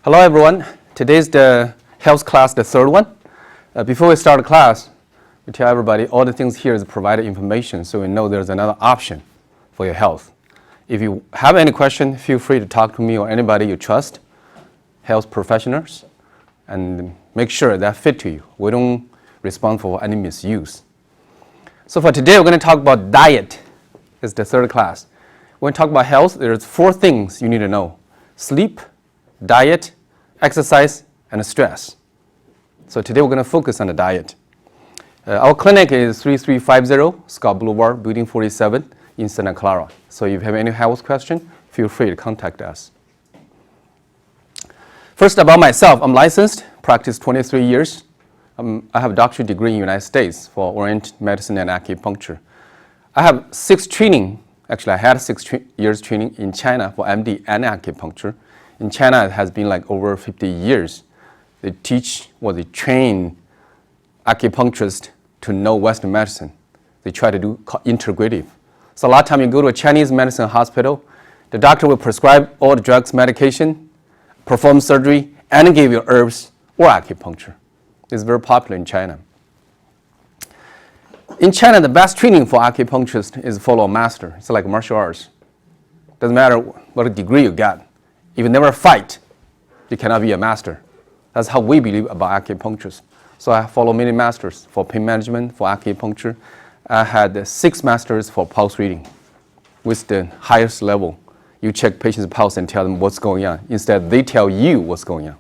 Hello everyone. Today's the health class, the third one. Before we start the class, we tell everybody all the things here is provided information so we know there's another option for your health. If you have any question, feel free to talk to me or anybody you trust, health professionals, and make sure that fit to you. We don't respond for any misuse. So for today, we're going to talk about diet. It's the third class. When we talk about health, there's 4 things you need to know: sleep, diet, exercise, and stress. So today we're going to focus on the diet. Our clinic is 3350 Scott Boulevard, Building 47 in Santa Clara. So if you have any health question, feel free to contact us. First, about myself, I'm licensed, practiced 23 years. I have a doctorate degree in the United States for Oriental medicine and acupuncture. I have 6 training. Actually, I had 6 years training in China for MD and acupuncture. In China, it has been like over 50 years. They teach or they train acupuncturists to know Western medicine. They try to do integrative. So a lot of time you go to a Chinese medicine hospital, the doctor will prescribe all the drugs, medication, perform surgery, and give you herbs or acupuncture. It's very popular in China. In China, the best training for acupuncturists is follow a master. It's like martial arts. Doesn't matter what degree you got. If you never fight, you cannot be a master. That's how we believe about acupuncturists. So I follow many masters for pain management, for acupuncture. I had 6 masters for pulse reading, with the highest level. You check patient's pulse and tell them what's going on. Instead, they tell you what's going on.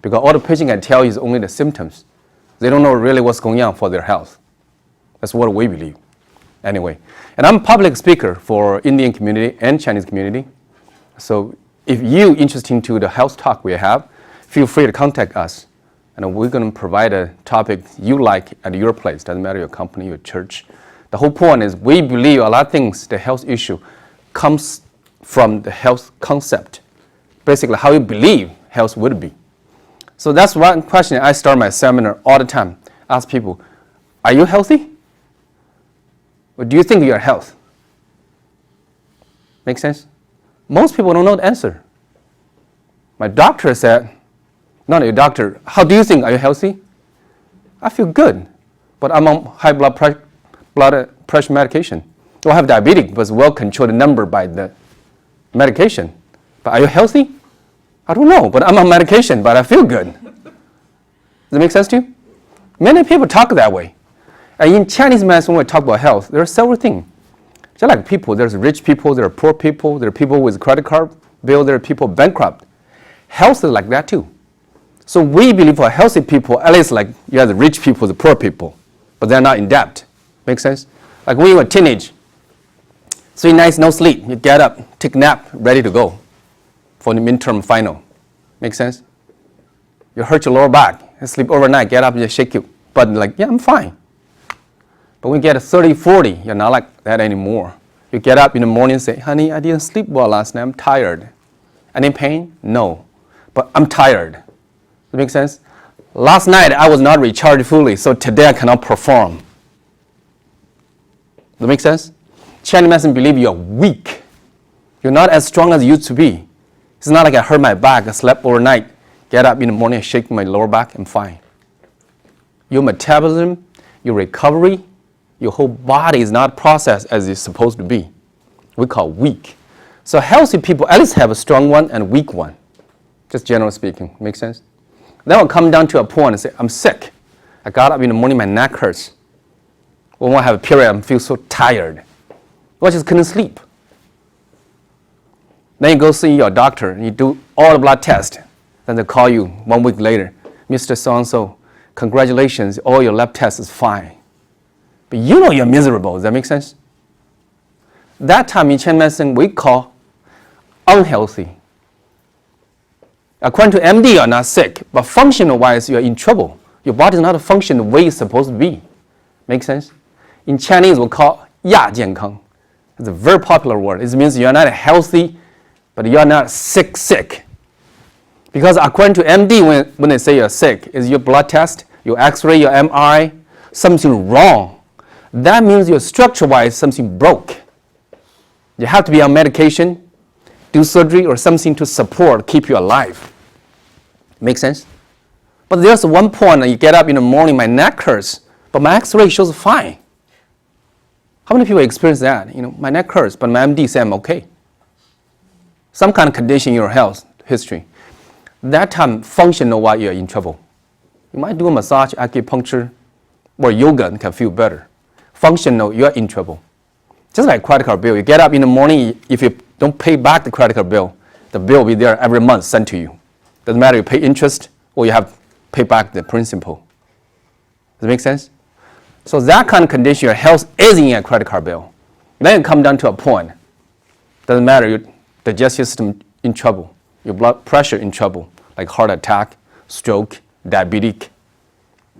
Because all the patient can tell you is only the symptoms. They don't know really what's going on for their health. That's what we believe. Anyway, and I'm a public speaker for Indian community and Chinese community. So if you're interested into the health talk we have, feel free to contact us. And we're going to provide a topic you like at your place. Doesn't matter your company, your church. The whole point is we believe a lot of things, the health issue, comes from the health concept. Basically, how you believe health would be. So that's one question I start my seminar all the time. Ask people, are you healthy? Or do you think you're healthy? Make sense? Most people don't know the answer. My doctor said, not a doctor, how do you think? Are you healthy? I feel good, but I'm on high blood pressure medication. I have diabetes, but it's well-controlled number by the medication. But are you healthy? I don't know, but I'm on medication, but I feel good. Does that make sense to you? Many people talk that way. And in Chinese medicine, when we talk about health, there are several things. Just like people, there's rich people, there are poor people, there are people with credit card bill, there are people bankrupt. Health is like that too. So we believe for healthy people, at least like you have the rich people, the poor people, but they're not in debt. Make sense? Like when you were a teenage, 3 nights no sleep, you get up, take a nap, ready to go for the midterm final. Make sense? You hurt your lower back, you sleep overnight, get up, you shake your butt, like, yeah, I'm fine. But when you get 30, 40, you're not like that anymore. You get up in the morning and say, honey, I didn't sleep well last night, I'm tired. Any pain? No, but I'm tired. Does that make sense? Last night I was not recharged fully, so today I cannot perform. Does that make sense? Chinese medicine believe you're weak. You're not as strong as you used to be. It's not like I hurt my back, I slept overnight, get up in the morning, shake my lower back, I'm fine. Your metabolism, your recovery, your whole body is not processed as it's supposed to be. We call weak. So healthy people at least have a strong one and a weak one. Just generally speaking. Make sense? Then I'll come down to a point and say, I'm sick. I got up in the morning, my neck hurts. When I have a period, I feel so tired. I just couldn't sleep. Then you go see your doctor and you do all the blood tests. Then they call you 1 week later, Mr. So-and-so, congratulations, all your lab tests is fine. But you know you're miserable. Does that make sense? That time in Chinese medicine, we call unhealthy. According to MD, you're not sick, but functional-wise, you're in trouble. Your body is not functioning the way it's supposed to be. Make sense? In Chinese, we call 亚健康. It's a very popular word. It means you're not healthy, but you're not sick. Because according to MD, when they say you're sick, is your blood test, your X-ray, your MRI, something wrong. That means your structure-wise, something broke. You have to be on medication, do surgery, or something to support, keep you alive. Make sense? But there's one point that you get up in the morning, my neck hurts, but my x-ray shows fine. How many people experience that? My neck hurts, but my MD says I'm okay. Some kind of condition in your health history. That time, functional-wise, you're in trouble. You might do a massage, acupuncture, or yoga and can feel better. Functional, you're in trouble. Just like credit card bill, you get up in the morning, if you don't pay back the credit card bill, the bill will be there every month sent to you. Doesn't matter you pay interest or you have to pay back the principal. Does it make sense? So that kind of condition, your health is in a credit card bill. Then you come down to a point. Doesn't matter, your digestive system in trouble, your blood pressure in trouble, like heart attack, stroke, diabetic,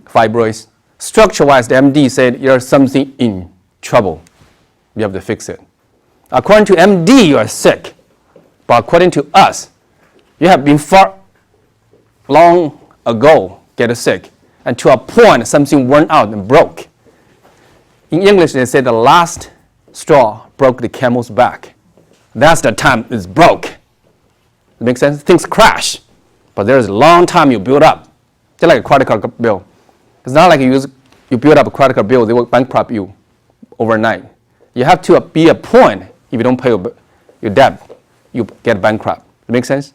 fibroids. Structure-wise, the MD said you're something in trouble. You have to fix it. According to MD, you are sick. But according to us, you have been far long ago get sick. And to a point, something worn out and broke. In English, they say the last straw broke the camel's back. That's the time it's broke. It makes sense? Things crash. But there's a long time you build up. Just like a credit card bill. It's not like you build up a credit card bill, they will bankrupt you overnight. You have to be a point. If you don't pay your debt, you get bankrupt. It makes sense?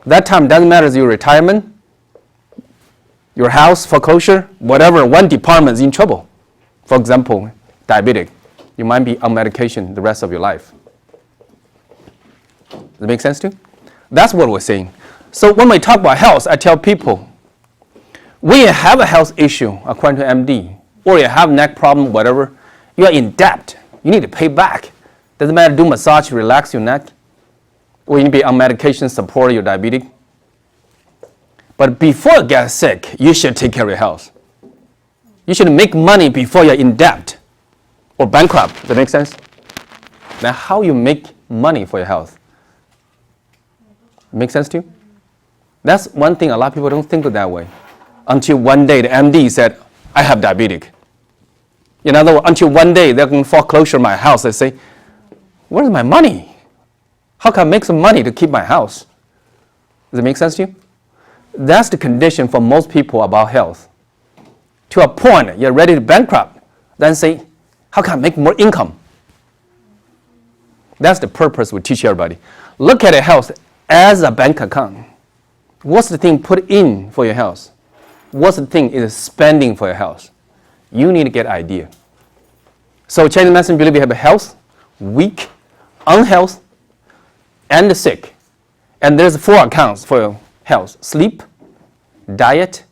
That time doesn't matter your retirement, your house foreclosure, whatever, one department is in trouble. For example, diabetic. You might be on medication the rest of your life. Does it make sense to you? That's what we're saying. So when we talk about health, I tell people, when you have a health issue, according to MD, or you have neck problem, whatever, you are in debt. You need to pay back. Doesn't matter, do massage, relax your neck, or you need to be on medication, support your diabetic. But before you get sick, you should take care of your health. You should make money before you're in debt or bankrupt. Does that make sense? Now, how you make money for your health? Make sense to you? That's one thing a lot of people don't think of that way. Until one day the MD said, I have diabetic. In other words, until one day they're going to foreclosure my house. They say, where's my money? How can I make some money to keep my house? Does it make sense to you? That's the condition for most people about health. To a point, you're ready to bankrupt. Then say, how can I make more income? That's the purpose we teach everybody. Look at your health as a bank account. What's the thing put in for your health? What's the thing is spending for your health? You need to get idea. So Chinese medicine believe you have a health, weak, unhealth, and sick. And there's 4 accounts for your health: sleep, diet,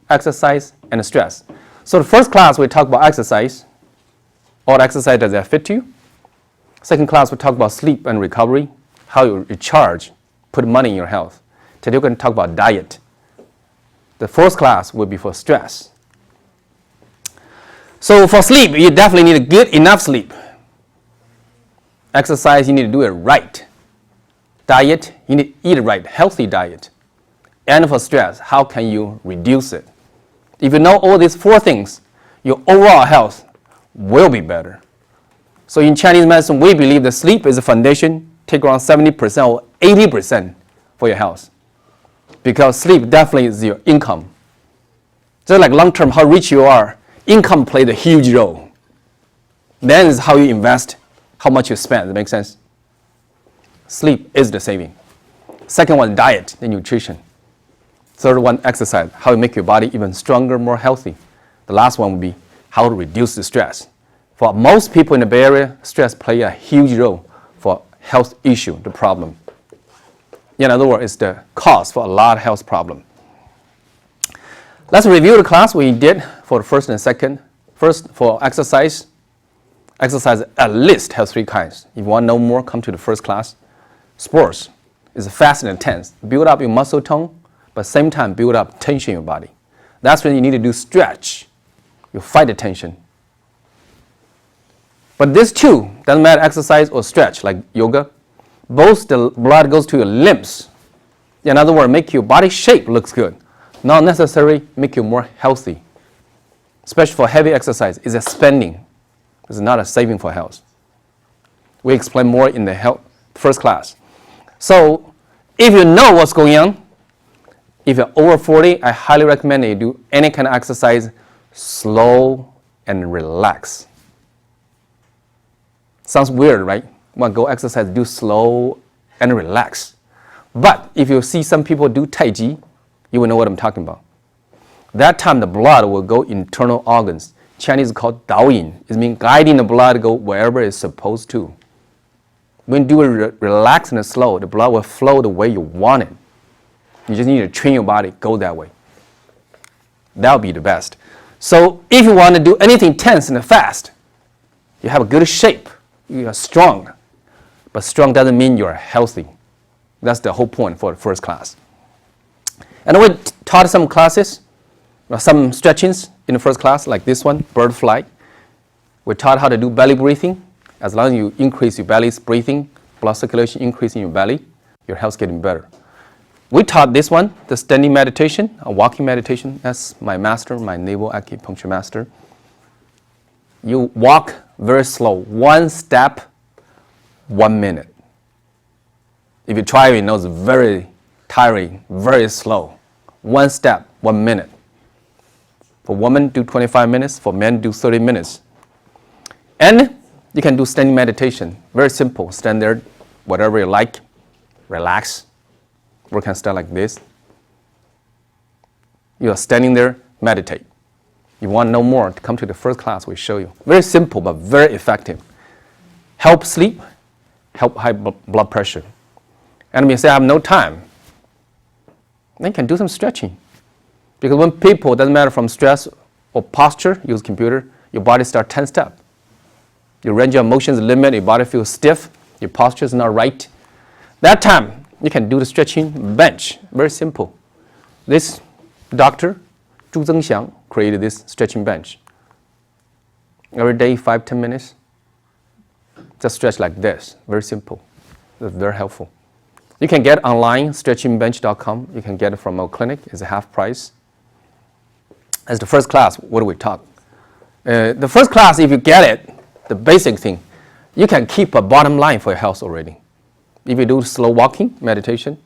exercise, and stress. So the first class we talk about exercise. All exercise, does that fit you? Second class we talk about sleep and recovery, how you recharge, put money in your health. Today we're going to talk about diet. The fourth class will be for stress. So for sleep, you definitely need to get enough sleep. Exercise, you need to do it right. Diet, you need to eat it right, healthy diet. And for stress, how can you reduce it? If you know all these 4 things, your overall health will be better. So in Chinese medicine, we believe that sleep is a foundation, take around 70% or 80% for your health. Because sleep definitely is your income. Just like long term, how rich you are, income plays a huge role. Then is how you invest, how much you spend. Does that make sense? Sleep is the saving. Second one, diet, the nutrition. Third one, exercise, how you make your body even stronger, more healthy. The last one would be how to reduce the stress. For most people in the Bay Area, stress plays a huge role for health issue, the problem. In other words, it's the cause for a lot of health problems. Let's review the class we did for the first and second. First, for exercise. Exercise at least has 3 kinds. If you want to know more, come to the first class. Sports is fast and intense. Build up your muscle tone, but same time build up tension in your body. That's when you need to do stretch. You fight the tension. But this too, doesn't matter exercise or stretch, like yoga, both the blood goes to your limbs. In other words, make your body shape looks good. Not necessarily make you more healthy. Especially for heavy exercise, it's a spending. It's not a saving for health. We explain more in the first class. So if you know what's going on, If you're over 40, I highly recommend that you do any kind of exercise slow and relax. Sounds weird, right? Want to go exercise, do slow and relax. But if you see some people do Tai Chi, you will know what I'm talking about. That time the blood will go internal organs. Chinese is called Daoyin. It means guiding the blood to go wherever it's supposed to. When you do it relaxed and slow, the blood will flow the way you want it. You just need to train your body, go that way. That would be the best. So if you want to do anything tense and fast, you have a good shape, you are strong. But strong doesn't mean you are healthy. That's the whole point for the first class. And we taught some classes, some stretchings in the first class, like this one, bird flight. We taught how to do belly breathing. As long as you increase your belly's breathing, blood circulation increase in your belly, your health's getting better. We taught this one, the standing meditation, a walking meditation. That's my master, my naval acupuncture master. You walk very slow, one step, 1 minute. If you try it, you know it's very tiring, very slow. One step, 1 minute. For women, do 25 minutes. For men, do 30 minutes. And you can do standing meditation. Very simple. Stand there, whatever you like. Relax. We can stand like this. You are standing there, meditate. You want to know more, come to the first class, we show you. Very simple, but very effective. Help sleep, help high blood pressure. And when you say, I have no time, then you can do some stretching. Because when people, doesn't matter from stress or posture, use computer, your body starts tensed up. Your range of motion is limited, your body feels stiff, your posture is not right. That time, you can do the stretching bench, very simple. This doctor, Zhu Zhengxiang, created this stretching bench. Every day, 5-10 minutes, just stretch like this, very simple. That's very helpful. You can get online, stretchingbench.com. You can get it from our clinic, it's a half price. As the first class, what do we talk? The first class, if you get it, the basic thing, you can keep a bottom line for your health already. If you do slow walking, meditation,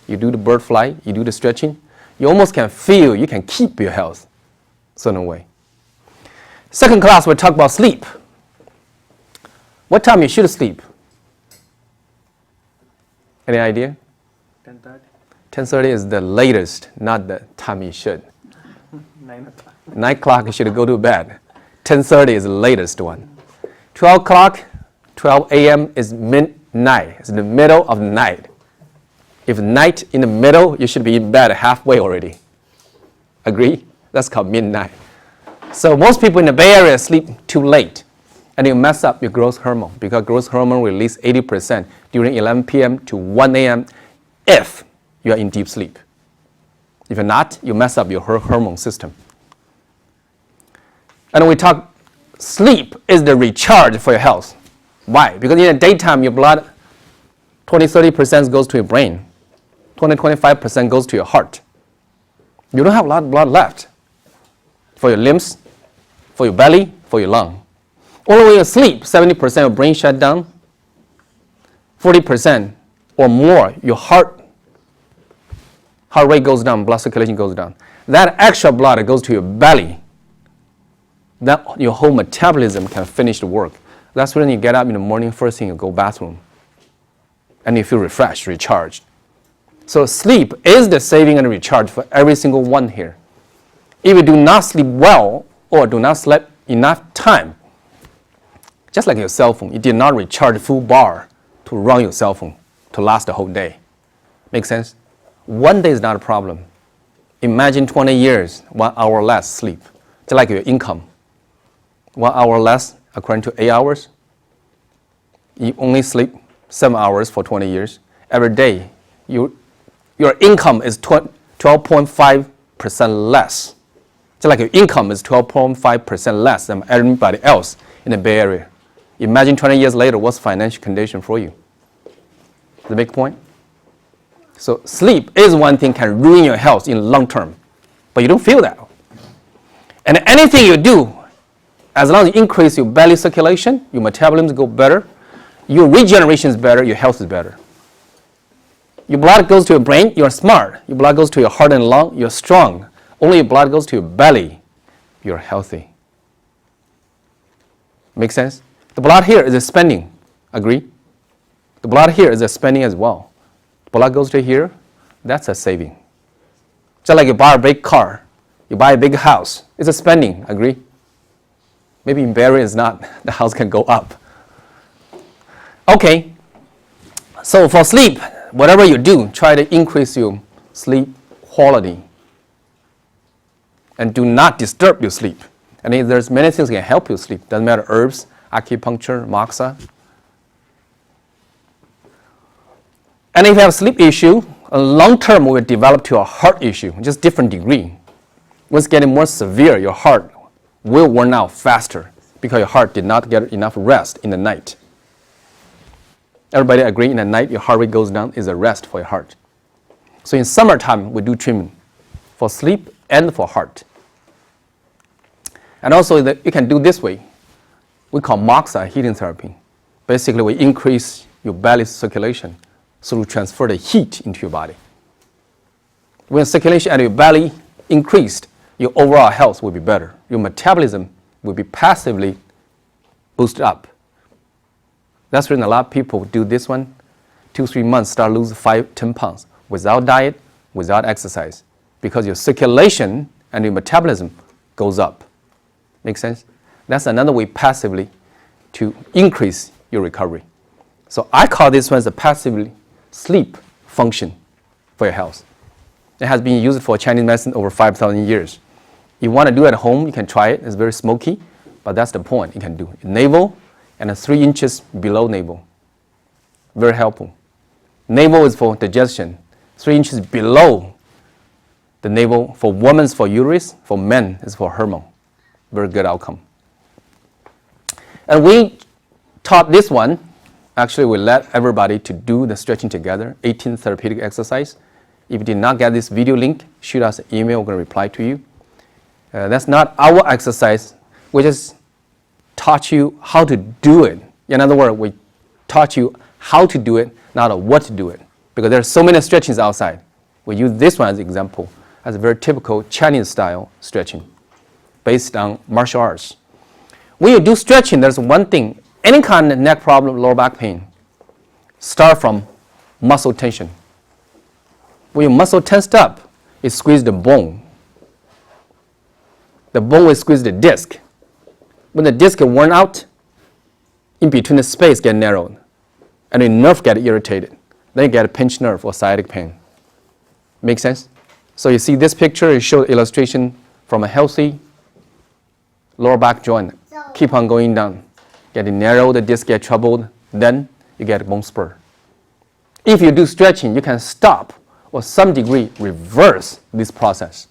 you do the bird flight, you do the stretching, you almost can feel you can keep your health certain way. Second class, we'll talk about sleep. What time you should sleep? Any idea? 10:30. 10:30 is the latest, not the time you should. 9 o'clock. 9 o'clock you should go to bed. 10:30 is the latest one. 12 o'clock, 12 a.m. is midnight. It's in the middle of the night. If night in the middle, you should be in bed halfway already. Agree? That's called midnight. So most people in the Bay Area sleep too late. And you mess up your growth hormone because growth hormone release 80% during 11 p.m. to 1 a.m. if you are in deep sleep. If you're not, you mess up your hormone system. And we talk, sleep is the recharge for your health. Why? Because in the daytime, your blood, 20-30% goes to your brain. 20-25% goes to your heart. You don't have a lot of blood left for your limbs, for your belly, for your lung. Only when you sleep, 70% of your brain shut down, 40% or more, your heart rate goes down, blood circulation goes down. That extra blood goes to your belly. That your whole metabolism can finish the work. That's when you get up in the morning, first thing you go bathroom. And you feel refreshed, recharged. So sleep is the saving and recharge for every single one here. If you do not sleep well or do not sleep enough time, just like your cell phone, you did not recharge full bar to run your cell phone to last the whole day. Make sense? One day is not a problem. Imagine 20 years, 1 hour less sleep, just like your income. 1 hour less, according to 8 hours. You only sleep 7 hours for 20 years. Every day, your income is 12.5% less. Just like your income is 12.5% less than everybody else in the Bay Area. Imagine 20 years later, what's financial condition for you? Does that make a point? So sleep is one thing can ruin your health in long term, but you don't feel that. And anything you do, as long as you increase your belly circulation, your metabolism go better, your regeneration is better, your health is better. Your blood goes to your brain, you're smart. Your blood goes to your heart and lung, you're strong. Only your blood goes to your belly, you're healthy. Make sense? The blood here is expanding. Agree? The blood here is expanding as well. Blood goes to here, that's a saving. Just like you buy a big car, you buy a big house, it's expanding. Agree? Maybe in Barrie it's not. The house can go up. Okay. So for sleep, whatever you do, try to increase your sleep quality. And do not disturb your sleep. And there's many things that can help you sleep. Doesn't matter, herbs, acupuncture, moxa. And if you have a sleep issue, a long term will develop to a heart issue, just different degree. Once getting more severe, your heart will worn out faster because your heart did not get enough rest in the night. Everybody agree in the night your heart rate goes down is a rest for your heart. So in summertime, we do treatment for sleep and for heart. And also you can do this way. We call moxa heating therapy. Basically, we increase your belly circulation so to transfer the heat into your body. When circulation at your belly increased, your overall health will be better. Your metabolism will be passively boosted up. That's when a lot of people do this one. 2-3 months, start losing 5-10 pounds without diet, without exercise, because your circulation and your metabolism goes up. Make sense? That's another way passively to increase your recovery. So I call this one as a passively sleep function for your health. It has been used for Chinese medicine over 5,000 years. You want to do it at home, you can try it. It's very smoky, but that's the point. You can do it. Navel and 3 inches below navel. Very helpful. Navel is for digestion. 3 inches below the navel for women is for uterus, for men is for hormone. Very good outcome. And we taught this one. Actually, we let everybody to do the stretching together, 18 therapeutic exercise. If you did not get this video link, shoot us an email, we're going to reply to you. That's not our exercise. We just taught you how to do it. In other words, we taught you how to do it, not what to do it. Because there are so many stretchings outside. We use this one as an example, as a very typical Chinese style stretching based on martial arts. When you do stretching, there's one thing. Any kind of neck problem, lower back pain, start from muscle tension. When your muscle tensed up, it squeezes the bone. The bone will squeeze the disc. When the disc is worn out, in between the space get narrowed, and the nerve get irritated. Then you get a pinched nerve or sciatic pain. Make sense? So you see this picture, it shows illustration from a healthy lower back joint. Keep on going down. Getting narrow, the disc get troubled, then you get a bone spur. If you do stretching, you can stop or some degree reverse this process.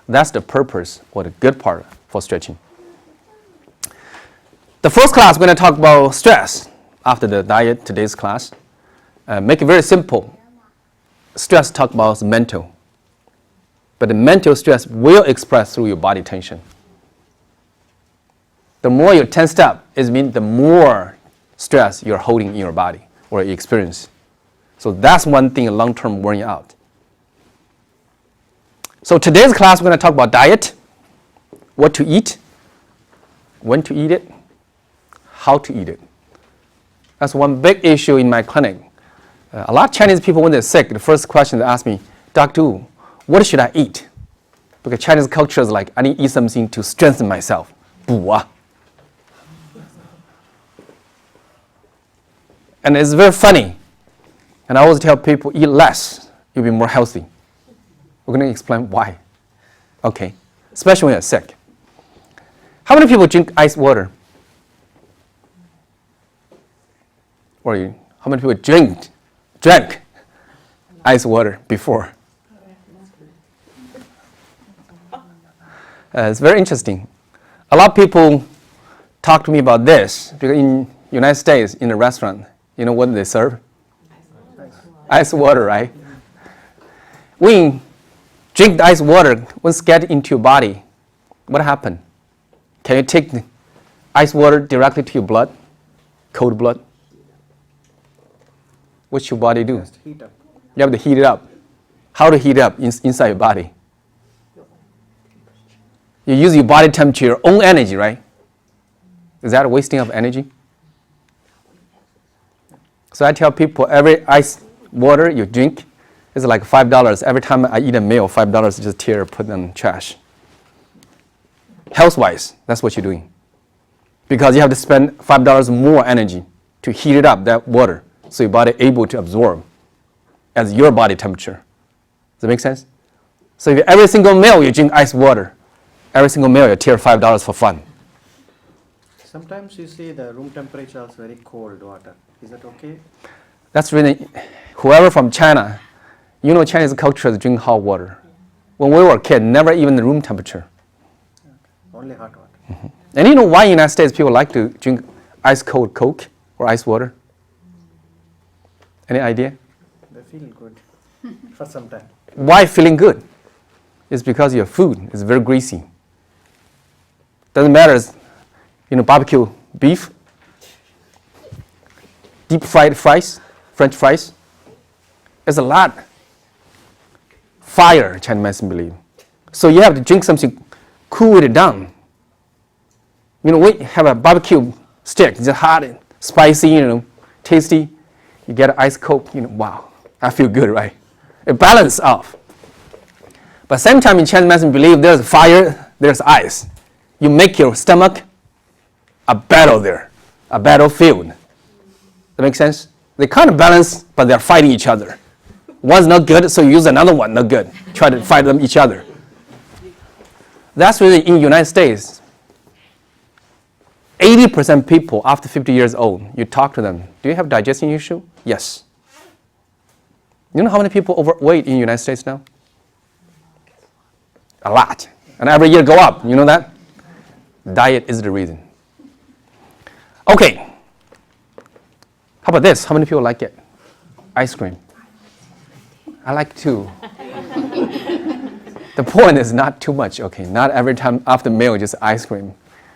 That's the purpose or the good part for stretching. The first class, we're going to talk about stress. After the diet, today's class. Make it very simple. Stress talk about mental. But the mental stress will express through your body tension. The more you're tensed up, it means the more stress you're holding in your body or you experience. So that's one thing long-term wearing out. So today's class, we're going to talk about diet, what to eat, when to eat it, how to eat it. That's one big issue in my clinic. A lot of Chinese people, when they're sick, the first question they ask me, Dr. Wu, what should I eat? Because Chinese culture is like, I need to eat something to strengthen myself. 补啊. And it's very funny. And I always tell people, eat less, you'll be more healthy. We're going to explain why. Okay, especially when you're sick. How many people drink ice water? Or how many people drank ice water before? It's very interesting. A lot of people talk to me about this because in United States, in a restaurant, you know what they serve? Ice water, right? When you drink the ice water, once it gets into your body, what happens? Can you take the ice water directly to your blood, cold blood? What's your body do? Just heat up. You have to heat it up. How to heat it up inside your body? You use your body temperature, your own energy, right? Is that a wasting of energy? So I tell people every ice water you drink is like $5. Every time I eat a meal, $5 just tear, put in trash. Health-wise, that's what you're doing. Because you have to spend $5 more energy to heat it up, that water, so your body able to absorb as your body temperature. Does that make sense? So if every single meal you drink ice water, every single meal you tear $5 for fun. Sometimes you see the room temperature is very cold water. Is that okay? That's really, whoever from China, you know Chinese culture is drink hot water. When we were kids, never even the room temperature. Only hot water. Mm-hmm. And you know why in the United States people like to drink ice cold Coke or ice water? Any idea? They feel good for some time. Why feeling good? It's because your food is very greasy. Doesn't matter, barbecue beef, deep fried fries, French fries. There's a lot fire, Chinese medicine believe. So you have to drink something, cool it down. We have a barbecue stick, it's hot, and spicy, tasty. You get an ice Coke, wow, I feel good, right? It balances off. But same time in Chinese medicine believe there's fire, there's ice. You make your stomach a battle there, a battlefield. That makes sense? They kind of balance, but they're fighting each other. One's not good, so you use another one not good. Try to fight them each other. That's really in the United States. 80% people after 50 years old, you talk to them, do you have digestion issue? Yes. You know how many people overweight in the United States now? A lot. And every year go up, you know that? Diet is the reason. Okay. How about this? How many people like it? Ice cream. I like too. The point is not too much, okay? Not every time after meal just ice cream.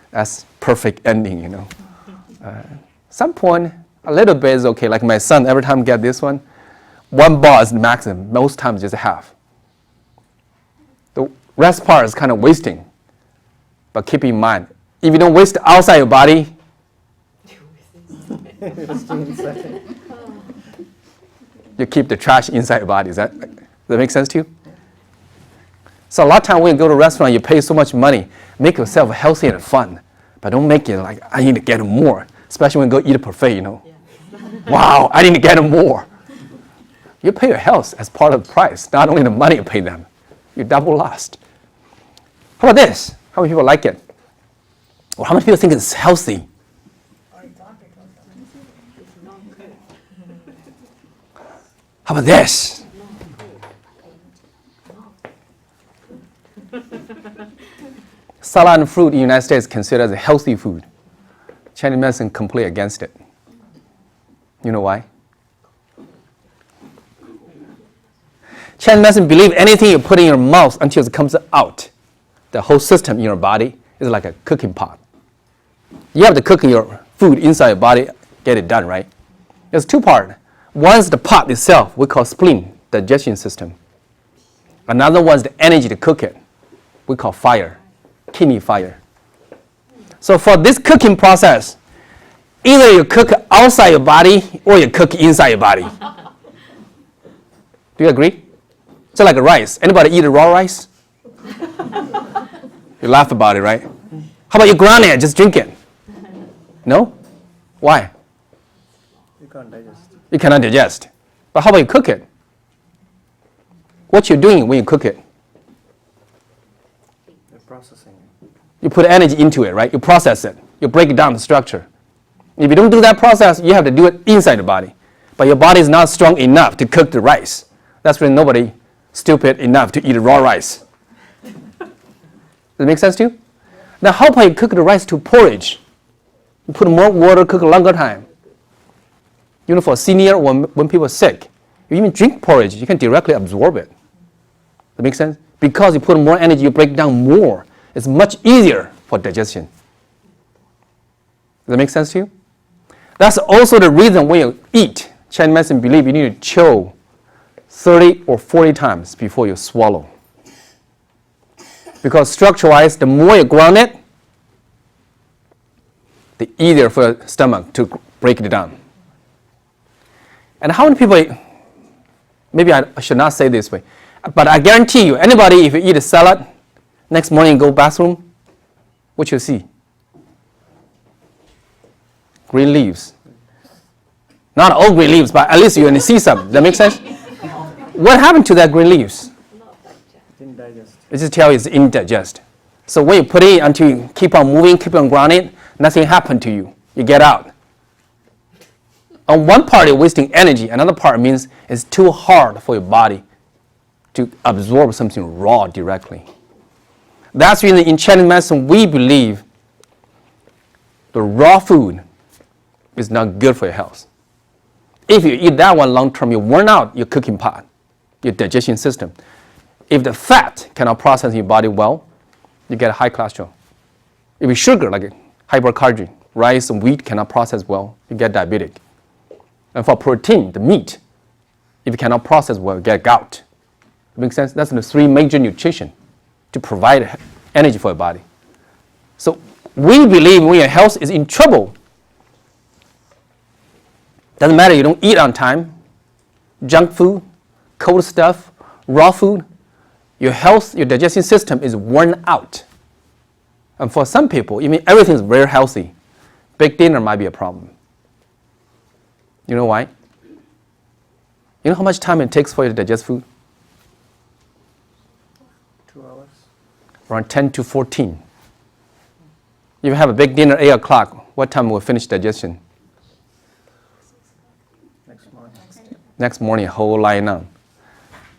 That's perfect ending, Some point, a little bit is okay. Like my son, every time get this one bar is the maximum. Most times just half. The rest part is kind of wasting. But keep in mind, if you don't waste outside your body, you keep the trash inside your body. Does that make sense to you? So a lot of times when you go to a restaurant, you pay so much money. Make yourself healthy and fun. But don't make it like, I need to get more. Especially when you go eat a buffet, Wow, I need to get more. You pay your health as part of the price, not only the money you pay them. You double lost. How about this? How many people like it? Or how many people think it's healthy? How about this? Salad and fruit in the United States is considered as a healthy food. Chinese medicine completely against it. You know why? Chinese medicine believe anything you put in your mouth until it comes out, the whole system in your body is like a cooking pot. You have to cook your food inside your body, get it done, right? There's two parts. One is the pot itself, we call spleen, digestion system. Another one is the energy to cook it, we call fire, kidney fire. So for this cooking process, either you cook outside your body or you cook inside your body. Do you agree? It's like a rice. Anybody eat a raw rice? You laugh about it, right? How about you ground it, just drink it? No? Why? You can't digest. You cannot digest. But how about you cook it? What you're doing when you cook it? You're processing it. You put energy into it, right? You process it. You break it down the structure. If you don't do that process, you have to do it inside the body. But your body is not strong enough to cook the rice. That's why nobody stupid enough to eat raw rice. Does it make sense to you? Now how about you cook the rice to porridge? You put more water, cook a longer time. For senior, when people are sick, you even drink porridge, you can directly absorb it. That makes sense? Because you put more energy, you break down more. It's much easier for digestion. Does that make sense to you? That's also the reason when you eat, Chinese medicine believe you need to chew 30 or 40 times before you swallow. Because structure-wise, the more you ground it, the easier for your stomach to break it down. And how many people, maybe I should not say this way, but I guarantee you, anybody, if you eat a salad, next morning go bathroom, what you see? Green leaves. Not all green leaves, but at least you see some. Does that make sense? What happened to that green leaves? Didn't digest. It just tell you it's indigest. So when you put it until you keep on moving, keep on grounding, nothing happened to you. You get out. On one part, you're wasting energy. Another part means it's too hard for your body to absorb something raw directly. That's why in Chinese medicine, we believe the raw food is not good for your health. If you eat that one long term, you worn out your cooking pot, your digestion system. If the fat cannot process in your body well, you get high cholesterol. If it's sugar, like hypercarbohydrate, rice and wheat cannot process well, you get diabetic. And for protein, the meat, if you cannot process well, you get gout. Makes sense? That's the three major nutrition to provide energy for your body. So we believe when your health is in trouble, doesn't matter you don't eat on time, junk food, cold stuff, raw food, your health, your digestion system is worn out. And for some people, even everything is very healthy, big dinner might be a problem. You know why? You know how much time it takes for you to digest food? 2 hours. Around 10 to 14. If you have a big dinner 8 o'clock, what time will finish digestion? Next morning. Next morning, whole line on.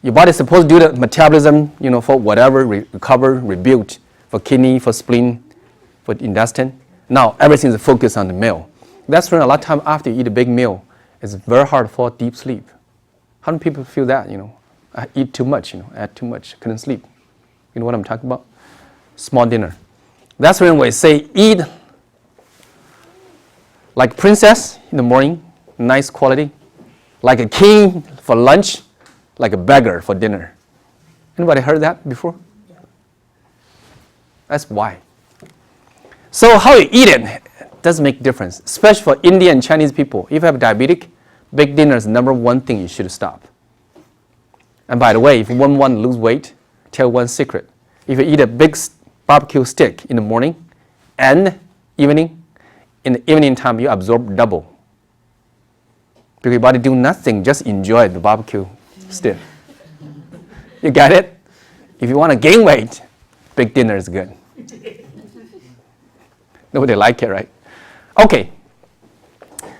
Your body is supposed to do the metabolism, for whatever, recover, rebuild, for kidney, for spleen, for intestine. Now, everything is focused on the meal. That's when a lot of time after you eat a big meal, it's very hard to fall deep sleep. How many people feel that, I eat too much, I ate too much, couldn't sleep. You know what I'm talking about? Small dinner. That's when we say eat like princess in the morning, nice quality, like a king for lunch, like a beggar for dinner. Anybody heard that before? Yeah. That's why. So how you eat it does make difference, especially for Indian and Chinese people. If you have diabetic, big dinner is the number one thing you should stop. And by the way, if you want to lose weight, tell one secret. If you eat a big barbecue stick in the morning and evening, in the evening time you absorb double. Because your body do nothing, just enjoy the barbecue stick. You got it? If you want to gain weight, big dinner is good. Nobody like it, right? Okay.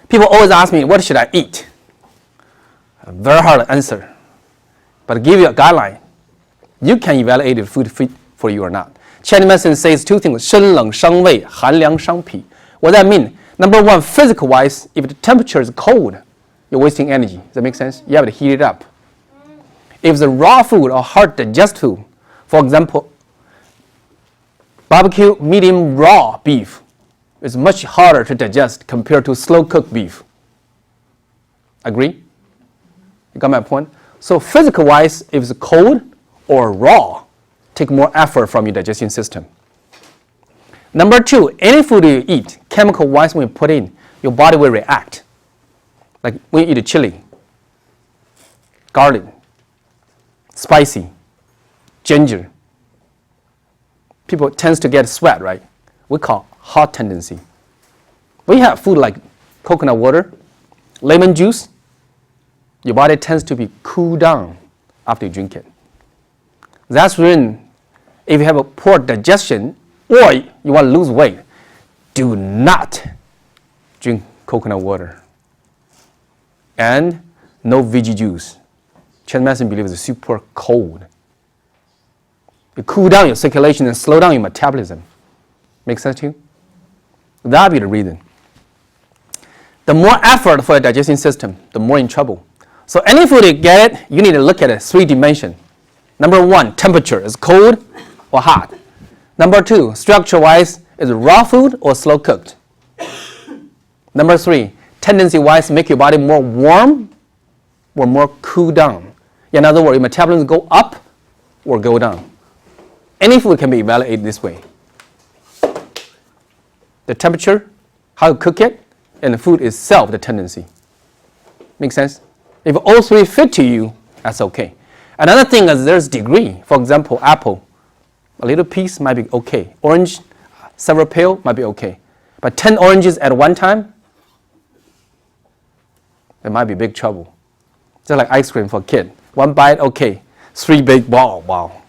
People always ask me, what should I eat? Very hard to answer. But to give you a guideline, you can evaluate if food fit for you or not. Chinese medicine says two things, 生冷伤胃,寒凉伤脾. What does that mean? Number one, physical wise, if the temperature is cold, you're wasting energy. Does that make sense? You have to heat it up. If it's a raw food or hard to digest food, for example, barbecue medium raw beef is much harder to digest compared to slow cooked beef. Agree? You got my point? So physical wise, if it's cold or raw, take more effort from your digestion system. Number two, any food you eat, chemical wise when you put in, your body will react. Like when you eat a chili, garlic, spicy, ginger. People tends to get sweat, right? We call hot tendency. When you have food like coconut water, lemon juice, your body tends to be cooled down after you drink it. That's when, if you have a poor digestion or you want to lose weight, do not drink coconut water. And no veggie juice. Chinese medicine believes it's super cold. You cool down your circulation and slow down your metabolism. Make sense to you? That'd be the reason. The more effort for your digestion system, the more in trouble. So any food you get it, you need to look at it 3 dimensions. Number one, temperature, is cold or hot. Number two, structure-wise, is it raw food or slow cooked? Number three, tendency-wise, make your body more warm or more cool down. In other words, your metabolism go up or go down. Any food can be evaluated this way. The temperature, how you cook it, and the food itself, the tendency. Make sense? If all three fit to you, that's okay. Another thing is there's degree. For example, apple, a little piece might be okay. Orange, several peel might be okay. But 10 oranges at one time, it might be big trouble. Just like ice cream for a kid. One bite, okay. 3 big balls, wow.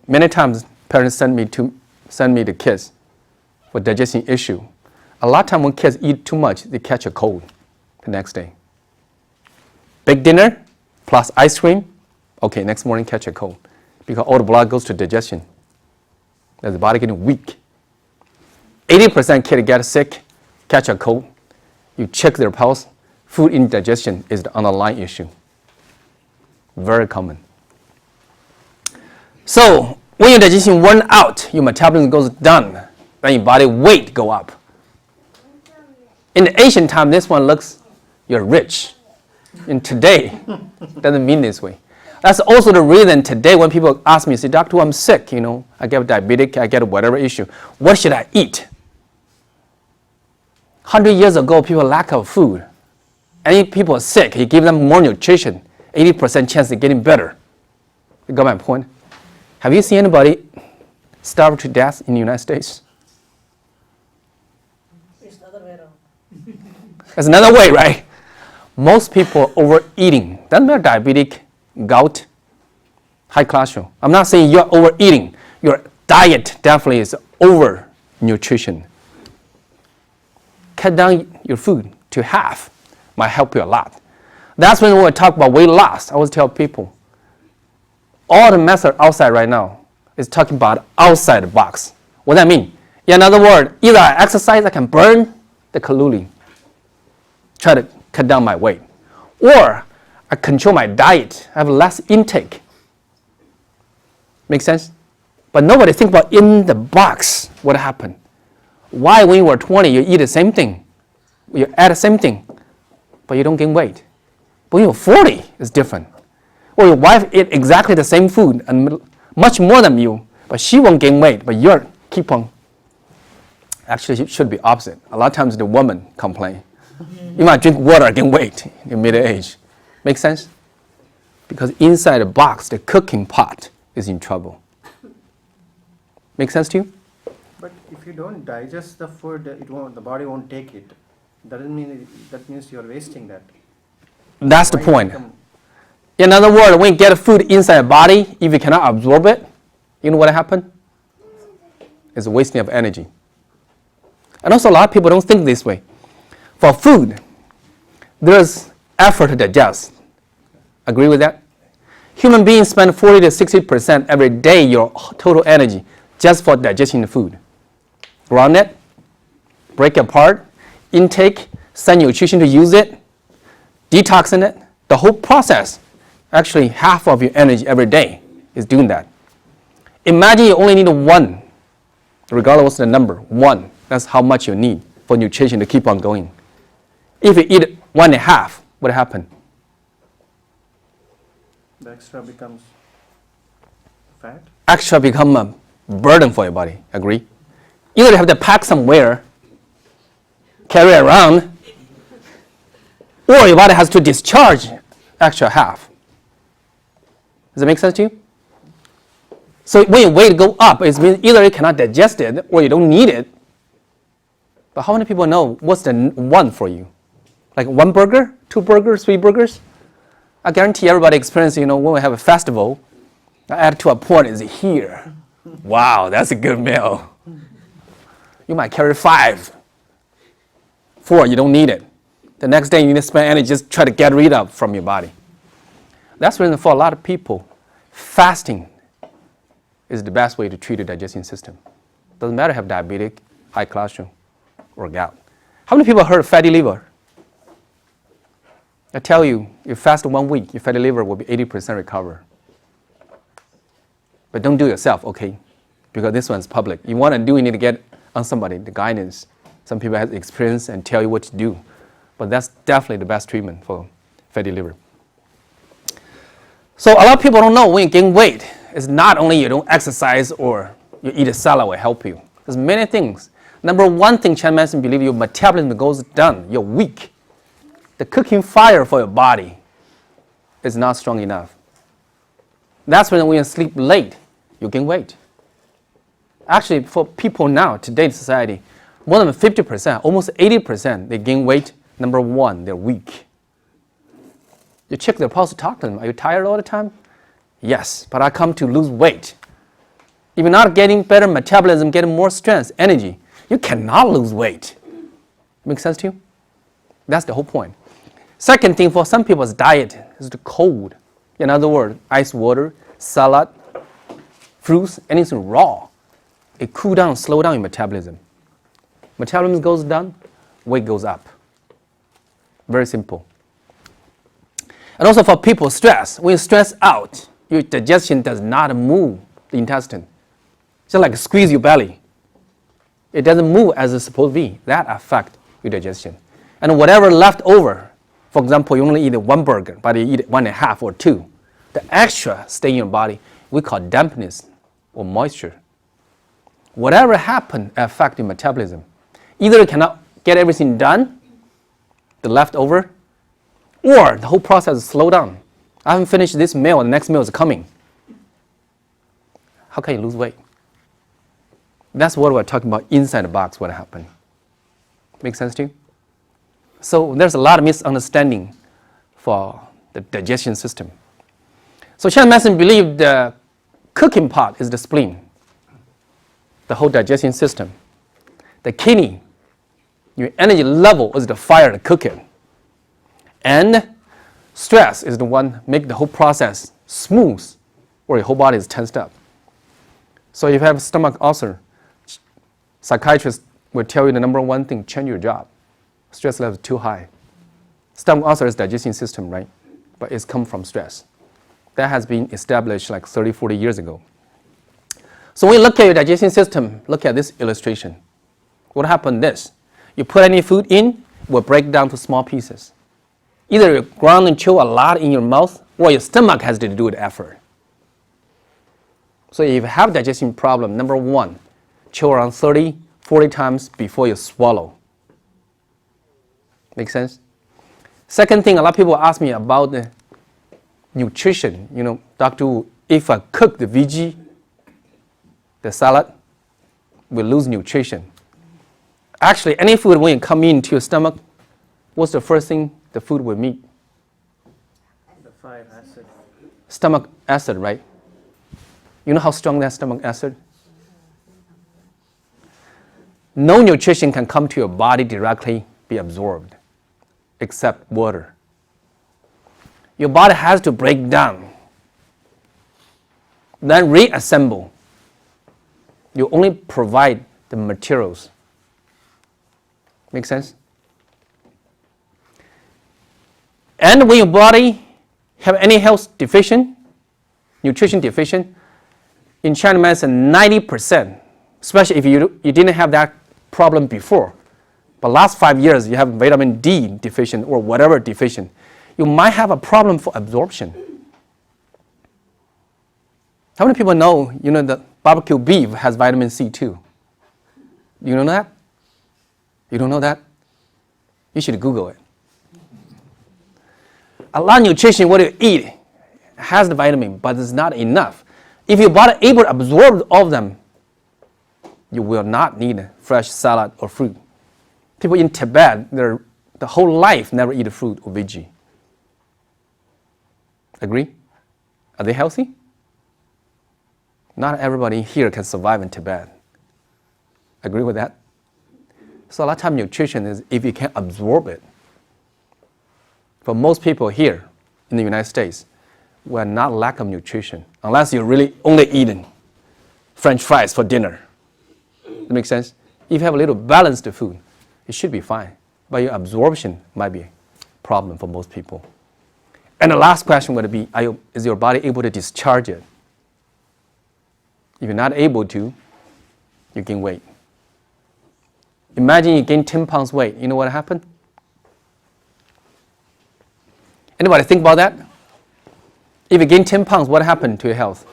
Many times parents send me the kids for digestion issue. A lot of times when kids eat too much, they catch a cold the next day. Big dinner plus ice cream, okay, next morning catch a cold. Because all the blood goes to digestion. Then the body getting weak. 80% kids get sick, catch a cold. You check their pulse, food indigestion is the underlying issue. Very common. So when your digestion worn out, your metabolism goes down, then your body weight go up. In the ancient time, this one looks, you're rich. In today, doesn't mean this way. That's also the reason today when people ask me, say, doctor, I'm sick, I get diabetic, I get whatever issue. What should I eat? 100 years ago, people lack of food. Any people are sick, you give them more nutrition, 80% chance of getting better. You got my point? Have you seen anybody starve to death in the United States? It's the other way around. That's another way, right? Most people are overeating. Doesn't matter diabetic, gout, high cholesterol. I'm not saying you're overeating. Your diet definitely is over nutrition. Cut down your food to half might help you a lot. That's when we talk about weight loss. I always tell people, all the method outside right now is talking about outside the box. What does that mean? In other words, either I exercise, I can burn the calorie, try to cut down my weight, or I control my diet, I have less intake. Make sense? But nobody think about in the box what happened. Why when you were 20, you eat the same thing, you add the same thing, but you don't gain weight. But when you're 40, it's different. Or your wife eat exactly the same food and much more than you, but she won't gain weight, but you're keep on. Actually, it should be opposite. A lot of times the woman complain. You might drink water and gain weight in middle age. Make sense? Because inside the box, the cooking pot is in trouble. Make sense to you? But if you don't digest the food, the body won't take it. That means you're wasting that. That's the point. In other words, when you get food inside the body, if you cannot absorb it, you know what happened? It's a wasting of energy. And also a lot of people don't think this way. For food, there's effort to digest. Agree with that? Human beings spend 40 to 60% every day your total energy just for digesting the food. Ground it, break it apart, intake, send nutrition to use it, detoxing it, the whole process. Actually, half of your energy every day is doing that. Imagine you only need one, regardless of the number, one. That's how much you need for nutrition to keep on going. If you eat 1.5, what happens? The extra becomes fat. Extra become a burden for your body. Agree? Either you have to pack somewhere, carry around, or your body has to discharge extra half. Does that make sense to you? So when your weight go up, it means either you cannot digest it or you don't need it. But how many people know what's the one for you? Like 1 burger, 2 burgers, 3 burgers? I guarantee everybody experiences, when we have a festival, I add to a point is here. Wow, that's a good meal. You might carry 5. 4, you don't need it. The next day you need to spend energy just try to get rid of from your body. That's the reason for a lot of people, fasting is the best way to treat the digestion system. Doesn't matter if you have diabetic, high cholesterol, or gout. How many people heard of fatty liver? I tell you, you fast 1 week, your fatty liver will be 80% recover. But don't do it yourself, okay? Because this one's public. You want to do, you need to get on somebody, the guidance. Some people have experience and tell you what to do. But that's definitely the best treatment for fatty liver. So a lot of people don't know when you gain weight, it's not only you don't exercise or you eat a salad will help you. There's many things. Number one thing, Chinese medicine believe your metabolism goes down. You're weak. The cooking fire for your body is not strong enough. That's when you sleep late, you gain weight. Actually, for people now, today's society, more than 50%, almost 80%, they gain weight. Number one, they're weak. You check their pulse, talk to them. Are you tired all the time? Yes, but I come to lose weight. If you're not getting better metabolism, getting more strength, energy, you cannot lose weight. Make sense to you? That's the whole point. Second thing, for some people's diet is the cold. In other words, ice water, salad, fruits, anything raw. It cool down, slow down your metabolism. Metabolism goes down, weight goes up. Very simple. And also for people, stress. When you stress out, your digestion does not move the intestine. Just like squeeze your belly. It doesn't move as it's supposed to be. That affects your digestion. And whatever left over, for example, you only eat one burger, but you eat 1.5 or 2. The extra stay in your body, we call dampness or moisture. Whatever happened affects your metabolism. Either you cannot get everything done, the leftover, or the whole process is slow down. I haven't finished this meal, the next meal is coming. How can you lose weight? That's what we're talking about inside the box, what happened. Make sense to you? So there's a lot of misunderstanding for the digestion system. So Chinese medicine believes the cooking part is the spleen, the whole digestion system. The kidney, your energy level is the fire to cook it. And stress is the one make the whole process smooth, or your whole body is tensed up. So if you have stomach ulcer, psychiatrists will tell you the number one thing, change your job. Stress level is too high. Stomach ulcer is digestion system, right? But it's come from stress. That has been established like 30, 40 years ago. So when you look at your digestion system, look at this illustration. What happened this? You put any food in, it will break down to small pieces. Either you ground and chew a lot in your mouth, or your stomach has to do the effort. So if you have digestion problem, number one, chew around 30, 40 times before you swallow. Make sense? Second thing, a lot of people ask me about the nutrition. You know, Dr. Wu, if I cook the veggie, the salad, we lose nutrition. Actually, any food when you come into your stomach, what's the first thing the food will meet? The 5 acid. Stomach acid, right? You know how strong that stomach acid? No nutrition can come to your body directly, be absorbed, except water. Your body has to break down, then reassemble. You only provide the materials. Make sense? And when your body have any health deficient, nutrition deficient, in Chinese medicine, 90%, especially if you didn't have that problem before, but last 5 years you have vitamin D deficient or whatever deficient, you might have a problem for absorption. How many people know, that barbecue beef has vitamin C too? You know that? You don't know that? You should Google it. A lot of nutrition, what you eat, has the vitamin, but it's not enough. If your body able to absorb all of them, you will not need fresh salad or fruit. People in Tibet, the whole life never eat fruit or veggie. Agree? Are they healthy? Not everybody here can survive in Tibet. Agree with that? So a lot of time nutrition is if you can absorb it. For most people here in the United States, we are not lack of nutrition unless you're really only eating French fries for dinner. That makes sense? If you have a little balanced food, it should be fine. But your absorption might be a problem for most people. And the last question would be, is your body able to discharge it? If you're not able to, you gain weight. Imagine you gain 10 pounds weight. You know what happened? Anybody think about that? If you gain 10 pounds, what happened to your health?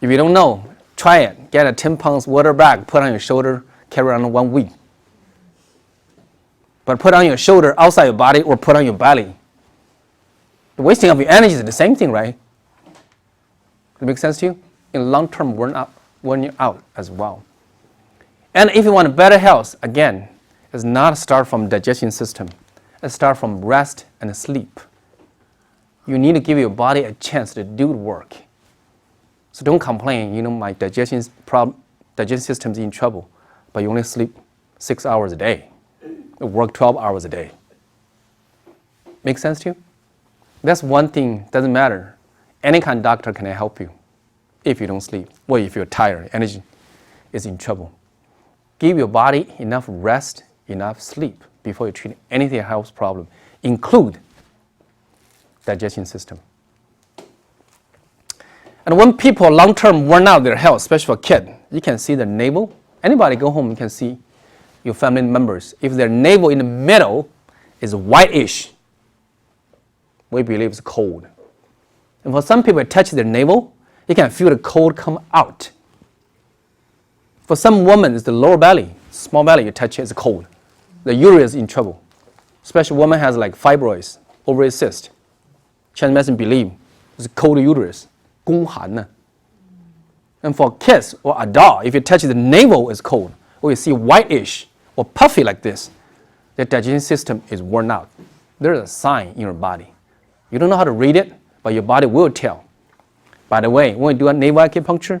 If you don't know, try it. Get a 10 pounds water bag, put on your shoulder, carry around 1 week. But put on your shoulder outside your body or put on your belly. The wasting of your energy is the same thing, right? Does it make sense to you? In long-term worn out as well. And if you want better health, again, it's not start from digestion system. It start from rest and sleep. You need to give your body a chance to do the work. So don't complain, my digestion system is in trouble, but you only sleep 6 hours a day. You work 12 hours a day. Make sense to you? That's one thing, doesn't matter. Any kind of doctor can help you if you don't sleep, or if you're tired, energy is in trouble. Give your body enough rest, enough sleep before you treat anything health problem, include digestion system. And when people long-term worn out their health, especially for kids, you can see their navel. Anybody go home, you can see your family members. If their navel in the middle is whitish, we believe it's cold. And for some people, touch their navel, you can feel the cold come out. For some women, it's the lower belly, small belly, you touch it, it's cold. The uterus is in trouble. Especially woman has like fibroids, ovary cyst. Chinese medicine believe it's cold uterus. 宫寒呢. And for kids or adult, if you touch the navel, it's cold. Or you see whitish or puffy like this, the digestion system is worn out. There's a sign in your body. You don't know how to read it, but your body will tell. By the way, when you do a navel acupuncture,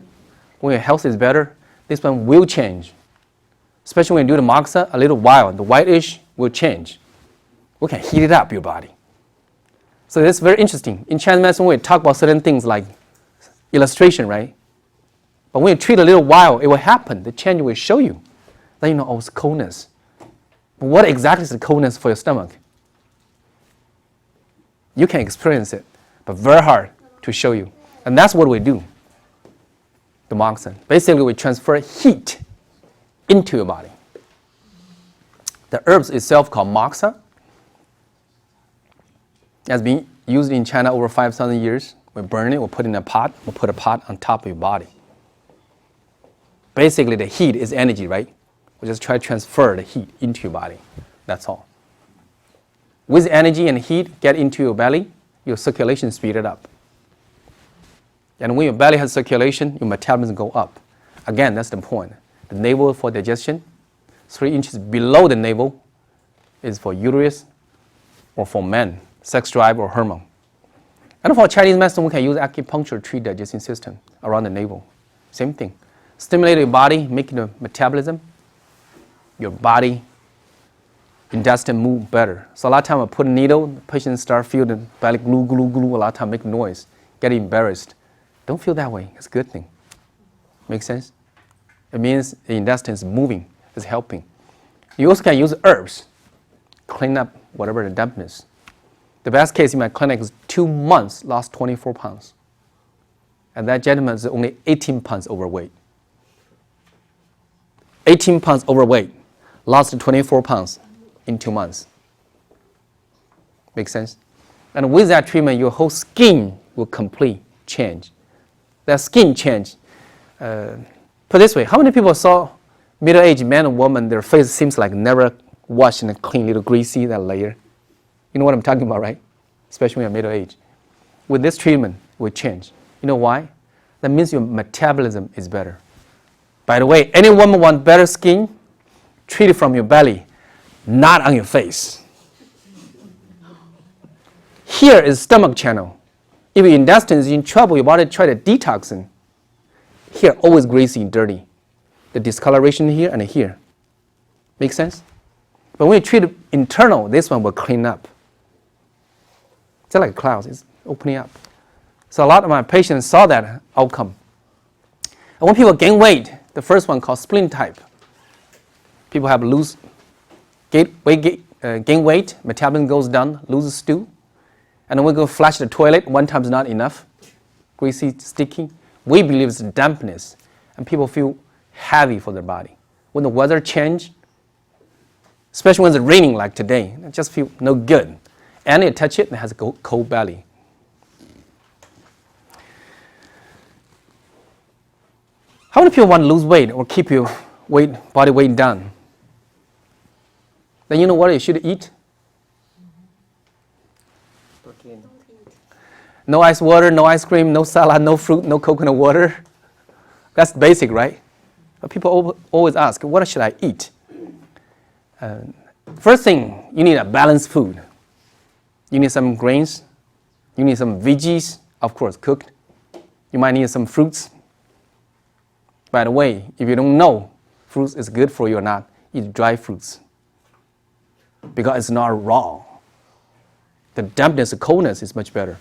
when your health is better, this one will change. Especially when you do the moxa, a little while, the whitish will change. We can heat it up, your body. So that's very interesting. In Chinese medicine, we talk about certain things like illustration, right? But when you treat a little while, it will happen. The change will show you. Then you know, oh, it's coldness. But what exactly is the coldness for your stomach? You can experience it, but very hard to show you. And that's what we do, the moxon. Basically, we transfer heat into your body. The herbs itself called moxa has been used in China over 5,000 years. We burn it, we put it in a pot, we put a pot on top of your body. Basically, the heat is energy, right? We just try to transfer the heat into your body. That's all. With energy and heat get into your belly, your circulation speeded up. And when your belly has circulation, your metabolism go up. Again, that's the point. The navel for digestion, 3 inches below the navel is for uterus or for men, sex drive or hormone. And for Chinese medicine, we can use acupuncture to treat the digestion system around the navel. Same thing. Stimulate your body, making the metabolism, your body, intestine move better. So a lot of time I put a needle, the patient start feeling the belly glue, glue, glue, a lot of time make noise, get embarrassed. Don't feel that way. It's a good thing. Make sense? It means the intestine is moving, it's helping. You also can use herbs, clean up whatever the dampness. The best case in my clinic is 2 months, lost 24 pounds. And that gentleman is only 18 pounds overweight. 18 pounds overweight, lost 24 pounds in 2 months. Make sense? And with that treatment, your whole skin will complete change. That skin change, put it this way, how many people saw middle-aged man and woman, their face seems like never washed and clean, little greasy, that layer? You know what I'm talking about, right? Especially when you're middle age. With this treatment, it will change. You know why? That means your metabolism is better. By the way, any woman want better skin, treat it from your belly, not on your face. Here is stomach channel. If your intestine is in trouble, your body try to detox it. Here, always greasy and dirty. The discoloration here and here. Make sense? But when you treat it internal, this one will clean up. Just like clouds, it's opening up. So a lot of my patients saw that outcome. And when people gain weight, the first one called spleen type. People have gain weight, metabolism goes down, loses stool. And then we go flush the toilet, 1 time is not enough. Greasy, sticky. We believe it's dampness. And people feel heavy for their body. When the weather change, especially when it's raining like today, it just feel no good. And you touch it, it has a cold belly. How many people want to lose weight or keep your body weight down? Then you know what you should eat? Protein. No ice water, no ice cream, no salad, no fruit, no coconut water. That's basic, right? But people always ask, what should I eat? First thing, you need a balanced food. You need some grains. You need some veggies, of course, cooked. You might need some fruits. By the way, if you don't know fruits is good for you or not, eat dry fruits. Because it's not raw. The dampness, the coldness is much better.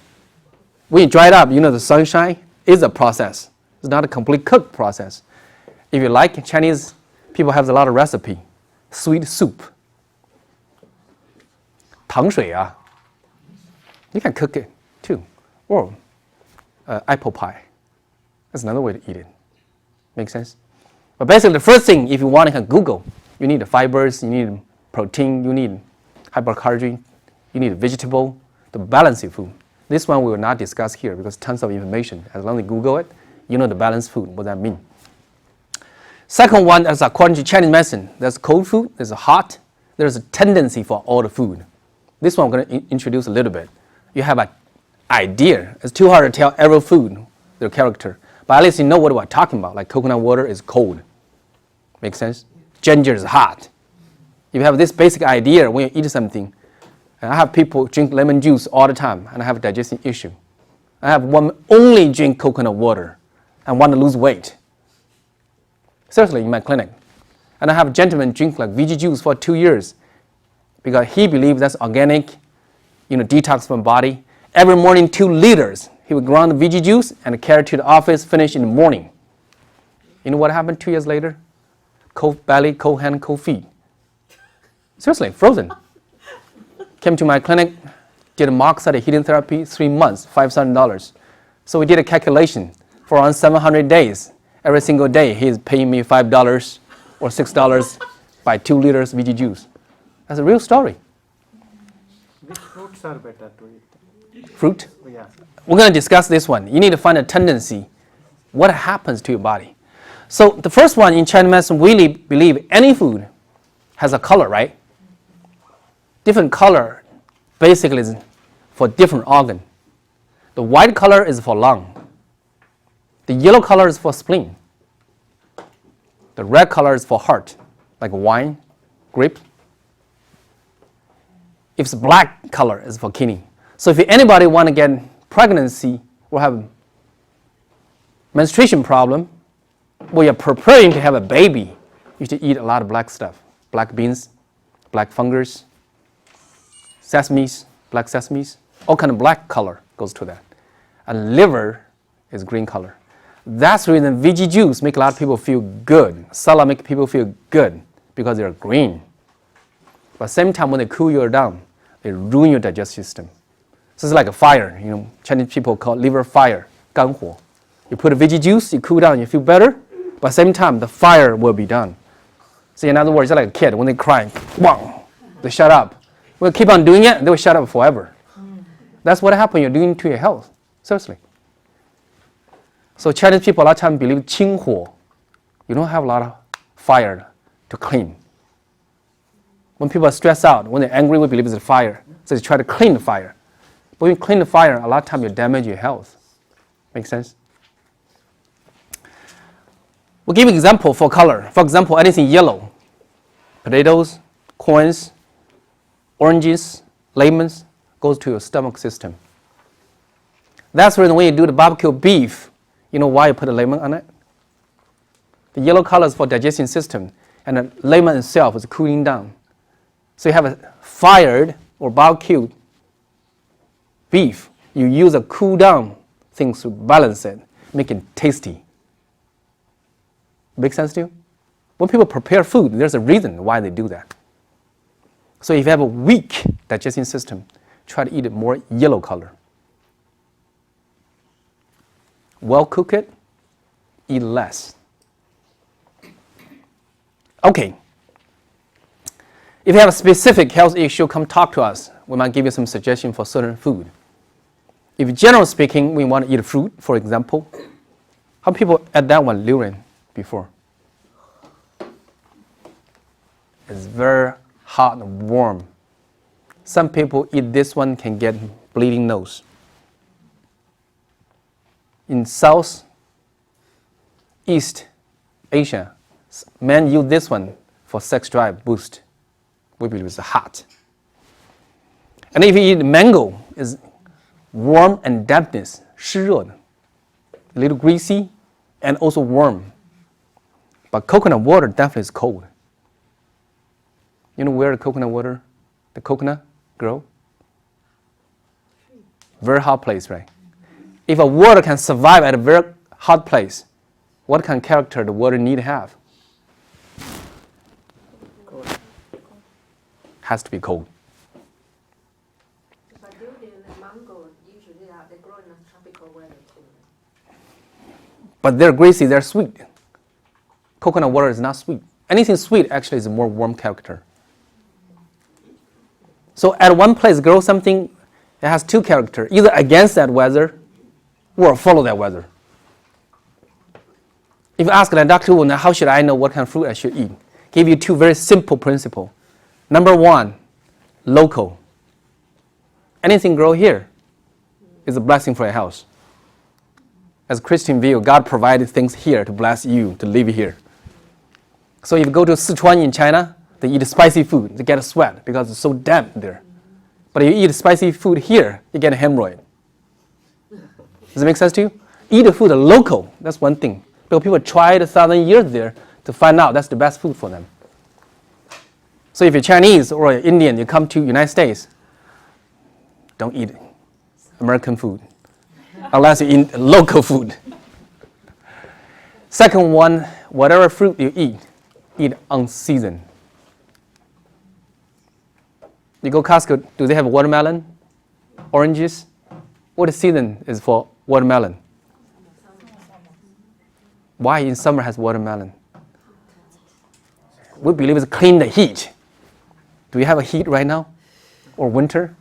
When you dry it up, the sunshine is a process. It's not a complete cooked process. If you like, Chinese people have a lot of recipe. Sweet soup. 糖水啊. You can cook it too. Or apple pie. That's another way to eat it. Make sense? But basically, the first thing, if you want, you can Google. You need the fibers, you need protein, you need hypercarbohydrate, you need vegetable to balance your food. This one we will not discuss here because tons of information. As long as you Google it, you know the balanced food, what that means. Second one is according to Chinese medicine. There's cold food, there's hot, there's a tendency for all the food. This one I'm going to introduce a little bit. You have an idea. It's too hard to tell every food, their character. But at least you know what we're talking about. Like coconut water is cold. Make sense? Ginger is hot. If you have this basic idea when you eat something, and I have people drink lemon juice all the time, and I have a digestion issue. I have one only drink coconut water and want to lose weight. Seriously, in my clinic. And I have a gentleman drink like veggie juice for 2 years because he believes that's organic, detox from body. Every morning, 2 liters. He would grind the veggie juice and carry it to the office, finish in the morning. You know what happened 2 years later? Cold belly, cold hand, cold feet. Seriously, frozen. Came to my clinic, did a monoxide heating therapy, 3 months, $5,000. So we did a calculation for around 700 days. Every single day, he's paying me $5 or $6 by 2 liters veggie juice. That's a real story. Which fruits are better to eat? Fruit? Yeah. We're going to discuss this one. You need to find a tendency. What happens to your body? So the first one in Chinese medicine, we really believe any food has a color, right? Different color basically is for different organ. The white color is for lung. The yellow color is for spleen. The red color is for heart, like wine, grape. If it's black color, it's for kidney. So if anybody want to get pregnancy or have menstruation problem, or you're preparing to have a baby, you should eat a lot of black stuff. Black beans, black fungus, sesames, black sesames, all kind of black color goes to that. And liver is green color. That's the reason veggie juice make a lot of people feel good. Salad make people feel good because they're green. But at the same time, when they cool you down, they ruin your digestive system. So it's like a fire. Chinese people call liver fire, 肝火. You put a veggie juice, you cool down, you feel better. But at the same time, the fire will be done. So in other words, it's like a kid when they cry, wow, they shut up. We'll keep on doing it, they will shut up forever. That's what happens you're doing to your health. Seriously. So Chinese people a lot of times believe 清火. You don't have a lot of fire to clean. When people are stressed out, when they're angry, we believe it's a fire. So they try to clean the fire. But when you clean the fire, a lot of times you damage your health. Make sense? We'll give an example for color. For example, anything yellow. Potatoes, corns, oranges, lemons, goes to your stomach system. That's the reason when you do the barbecue beef, you know why you put a lemon on it? The yellow color is for digestion system, and the lemon itself is cooling down. So you have a fired or barbecued beef. You use a cool down things to balance it, make it tasty. Make sense to you? When people prepare food, there's a reason why they do that. So if you have a weak digestion system, try to eat it more yellow color. Well cook it, eat less. Okay. If you have a specific health issue, come talk to us. We might give you some suggestions for certain food. If generally speaking, we want to eat fruit, for example, how people add that one, durian? before. It's very hot and warm. Some people eat this one can get bleeding nose. In South East Asia, men use this one for sex drive boost. We believe it's hot. And if you eat mango, it's warm and dampness, 湿热的, a little greasy and also warm. But coconut water definitely is cold. You know where the coconut water, the coconut grow? Very hot place, right? If a water can survive at a very hot place, what kind of character the water need to have? Has to be cold. But usually the mango usually they grow in a tropical weather too. But they're greasy, they're sweet. Coconut water is not sweet. Anything sweet actually is a more warm character. So at one place grow something that has two characters, either against that weather or follow that weather. If you ask the doctor, well, now how should I know what kind of fruit I should eat? Give you two very simple principles. Number one, local. Anything grow here is a blessing for your house. As a Christian view, God provided things here to bless you to live here. So if you go to Sichuan in China, they eat spicy food. They get a sweat because it's so damp there. But if you eat spicy food here, you get a hemorrhoid. Does it make sense to you? Eat the food local. That's one thing. Because people tried 1,000 years there to find out that's the best food for them. So if you're Chinese or Indian, you come to United States, don't eat American food unless you eat local food. Second one, whatever fruit you eat unseasoned. You go Costco, do they have watermelon, oranges? What season is for watermelon? Why in summer has watermelon? We believe it's clean the heat. Do we have a heat right now? Or winter?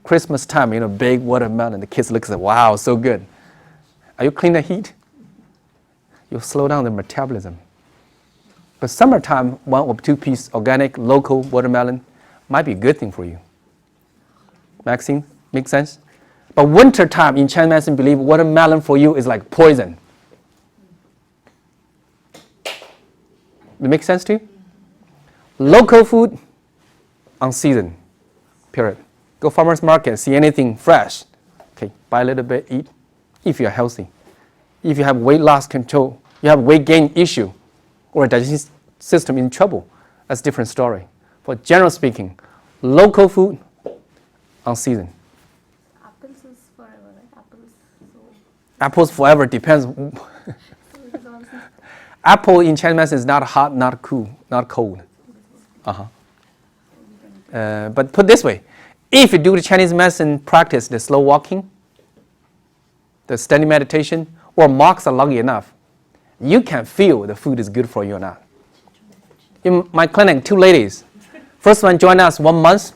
Christmas time, big watermelon. The kids look at it, wow, so good. Are you clean the heat? You'll slow down the metabolism. But summertime, 1 or 2 piece organic, local watermelon might be a good thing for you. Maxine, make sense? But winter time in Chinese medicine, believe watermelon for you is like poison. It makes sense to you? Local food, unseasoned, period. Go farmer's market, see anything fresh. Okay, buy a little bit, eat, if you're healthy. If you have weight loss control, you have weight gain issue, or a digestive system in trouble, that's a different story. But generally speaking, local food, unseasoned. Apples is forever, right? Apples forever depends. Apple in Chinese medicine is not hot, not cool, not cold. But put this way, if you do the Chinese medicine practice, the slow walking, the steady meditation, or walks long enough, you can feel the food is good for you or not. In my clinic, 2 ladies. First one joined us 1 month,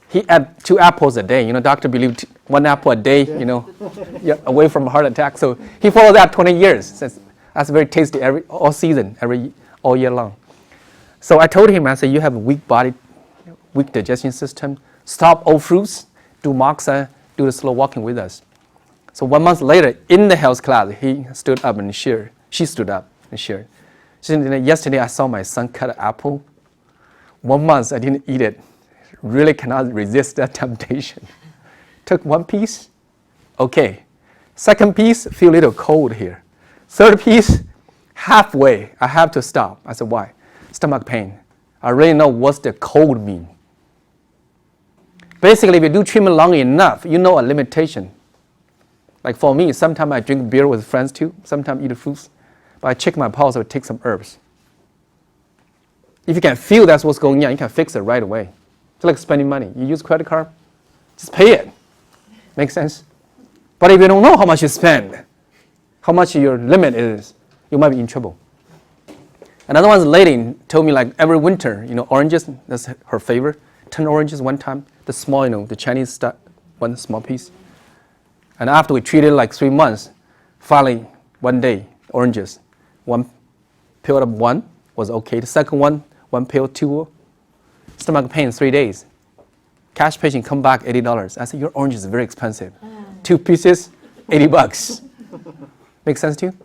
he ate 2 apples a day. Doctor believed 1 apple a day, away from a heart attack. So he followed that 20 years. Says, that's very tasty all season, all year long. So I told him, I said, you have a weak body, weak digestion system. Stop all fruits, do moxa, do the slow walking with us. So 1 month later, in the health class, he stood up and shared. She stood up and shared. She said, yesterday I saw my son cut an apple. 1 month I didn't eat it. Really cannot resist that temptation. Took 1 piece, okay. Second piece, feel a little cold here. Third piece, halfway, I have to stop. I said, why? Stomach pain. I really know what's the cold mean. Basically, if you do treatment long enough, you know a limitation. Like for me, sometimes I drink beer with friends too, sometimes eat fruits. But I check my pulse or take some herbs. If you can feel that's what's going on, you can fix it right away. It's like spending money. You use credit card, just pay it. Make sense? But if you don't know how much you spend, how much your limit is, you might be in trouble. Another one's lady told me like every winter, oranges, that's her favorite. 10 oranges one time, the small, the Chinese stuff, 1 small piece. And after we treated like 3 months, finally one day, oranges. One pill of one was okay. The second one pill, two. Stomach pain, 3 days. Cash patient come back, $80. I said, your orange is very expensive. 2 pieces, $80. Make sense to you?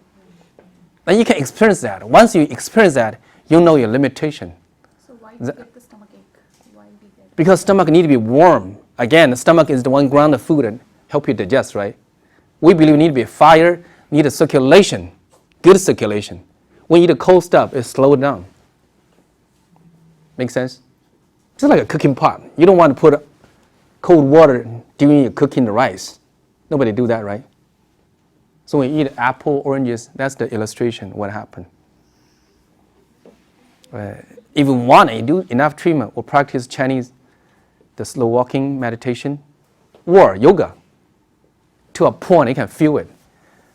And you can experience that. Once you experience that, you know your limitation. So why do you get the stomach ache? Why do you get Because stomach need to be warm. Again, the stomach is the one ground of food and help you digest, right? We believe you need to be fire, need a circulation, good circulation. When you eat the cold stuff, it slows down. Make sense? Just like a cooking pot. You don't want to put cold water during you're cooking the rice. Nobody do that, right? So when you eat apple, oranges, that's the illustration what happened. If you want to do enough treatment or practice Chinese, the slow walking meditation or yoga, to a point you can feel it.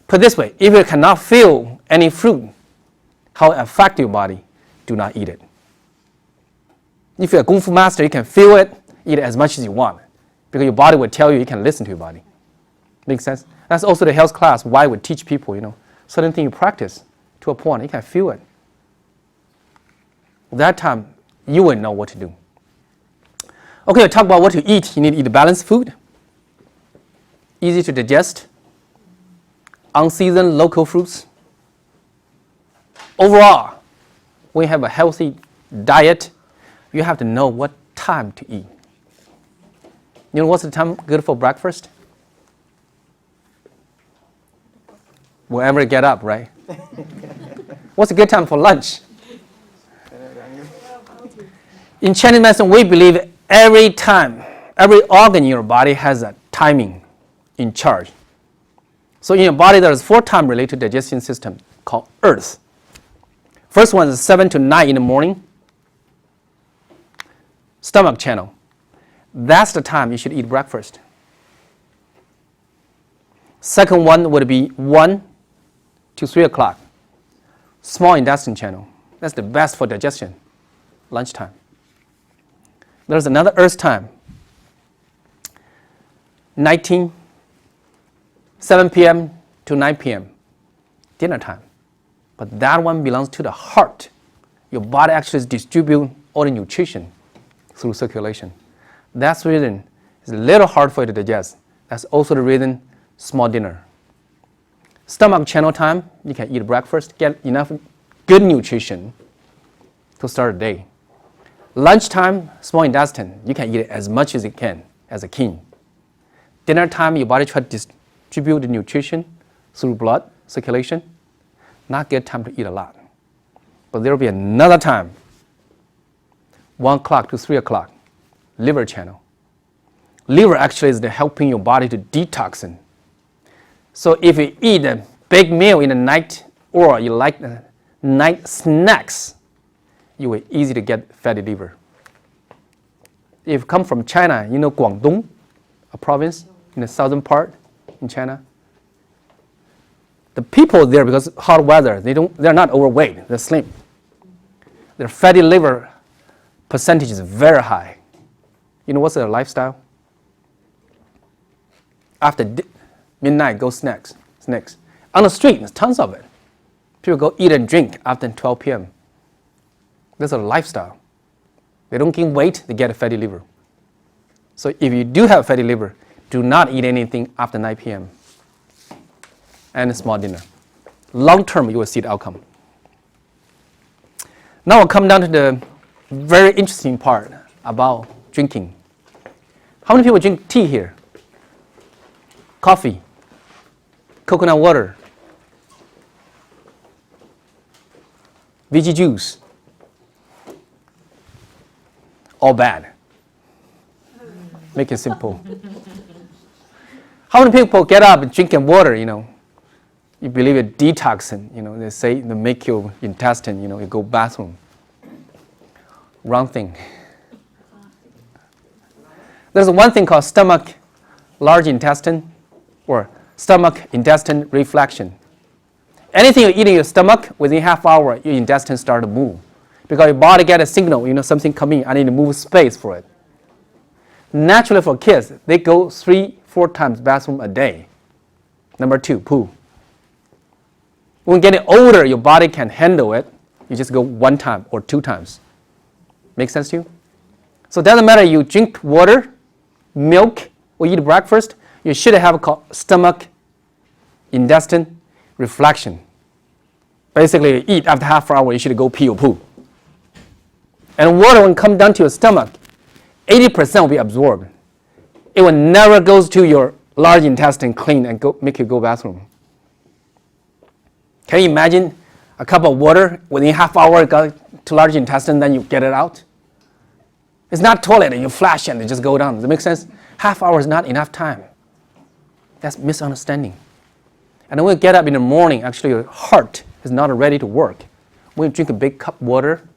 Put it this way, if you cannot feel any fruit, how it affects your body, do not eat it. If you're a Kung Fu master, you can feel it, eat it as much as you want. Because your body will tell you, you can listen to your body. Make sense? That's also the health class, why we teach people, certain things you practice to a point, you can feel it. At that time, you will know what to do. Okay, we'll talk about what to eat. You need to eat balanced food, easy to digest, unseasoned local fruits. Overall, when you have a healthy diet, you have to know what time to eat. You know what's the time good for breakfast? Whenever you get up, right? What's a good time for lunch? In Chinese medicine, we believe every time, every organ in your body has a timing in charge. So in your body, there's 4 time-related digestion system called Earth. First one is 7 to 9 in the morning. Stomach channel. That's the time you should eat breakfast. Second one would be 1 to 3 o'clock. Small intestine channel. That's the best for digestion. Lunchtime. There's another Earth time. 7 p.m. to 9 p.m. Dinner time. But that one belongs to the heart. Your body actually distributes all the nutrition through circulation. That's the reason it's a little hard for you to digest. That's also the reason small dinner. Stomach channel time, you can eat breakfast, get enough good nutrition to start the day. Lunchtime, small intestine, you can eat it as much as you can as a king. Dinner time, your body tries to distribute the nutrition through blood circulation. Not good time to eat a lot. But there will be another time, 1 o'clock to 3 o'clock, liver channel. Liver actually is helping your body to detoxin. So if you eat a big meal in the night or you like night snacks, you will easy to get fatty liver. If you come from China, you know Guangdong, a province in the southern part in China. The people there, because hot weather, they're not overweight, they're slim. Their fatty liver percentage is very high. You know what's their lifestyle? After midnight, go snacks. On the street, there's tons of it. People go eat and drink after 12 p.m. That's a lifestyle. They don't gain weight, they get a fatty liver. So if you do have fatty liver, do not eat anything after 9 p.m. and a small dinner. Long term, you will see the outcome. Now we'll come down to the very interesting part about drinking. How many people drink tea here? Coffee, coconut water, veggie juice. All bad. Make it simple. How many people get up and drinking water, You believe it detoxing, they say to make your intestine, you go bathroom. Wrong thing. There's one thing called stomach large intestine or stomach intestine reflection. Anything you eat in your stomach, within half hour, your intestine start to move. Because your body get a signal, something coming, I need to move space for it. Naturally for kids, they go 3-4 times bathroom a day. Number 2, poo. When getting older, your body can handle it. You just go 1 time or 2 times. Make sense to you? So it doesn't matter you drink water, milk, or eat breakfast, you should have stomach, intestine, reflection. Basically, eat after half an hour, you should go pee or poo. And water, when it comes down to your stomach, 80% will be absorbed. It will never go to your large intestine clean and make you go bathroom. Can you imagine a cup of water within half hour go to large intestine, then you get it out? It's not toilet and you flash and it just go down. Does that make sense? Half hour is not enough time. That's misunderstanding. And when you get up in the morning, actually your heart is not ready to work. When you drink a big cup of water,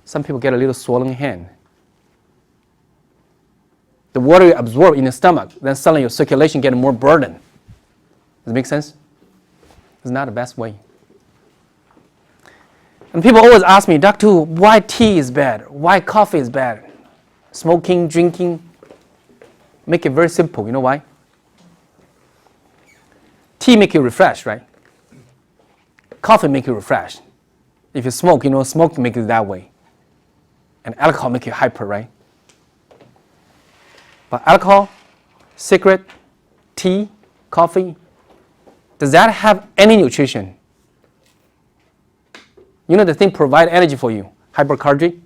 some people get a little swollen hand. The water you absorb in the stomach, then suddenly your circulation gets more burden. Does it make sense? It's not the best way. And people always ask me, Dr. Tu, why tea is bad? Why coffee is bad? Smoking, drinking. Make it very simple. You know why? Tea make you refresh, right? Coffee make you refresh. If you smoke, smoke make you that way. And alcohol make you hyper, right? But alcohol, cigarette, tea, coffee, does that have any nutrition? The thing provide energy for you. Hypercarbohydrate,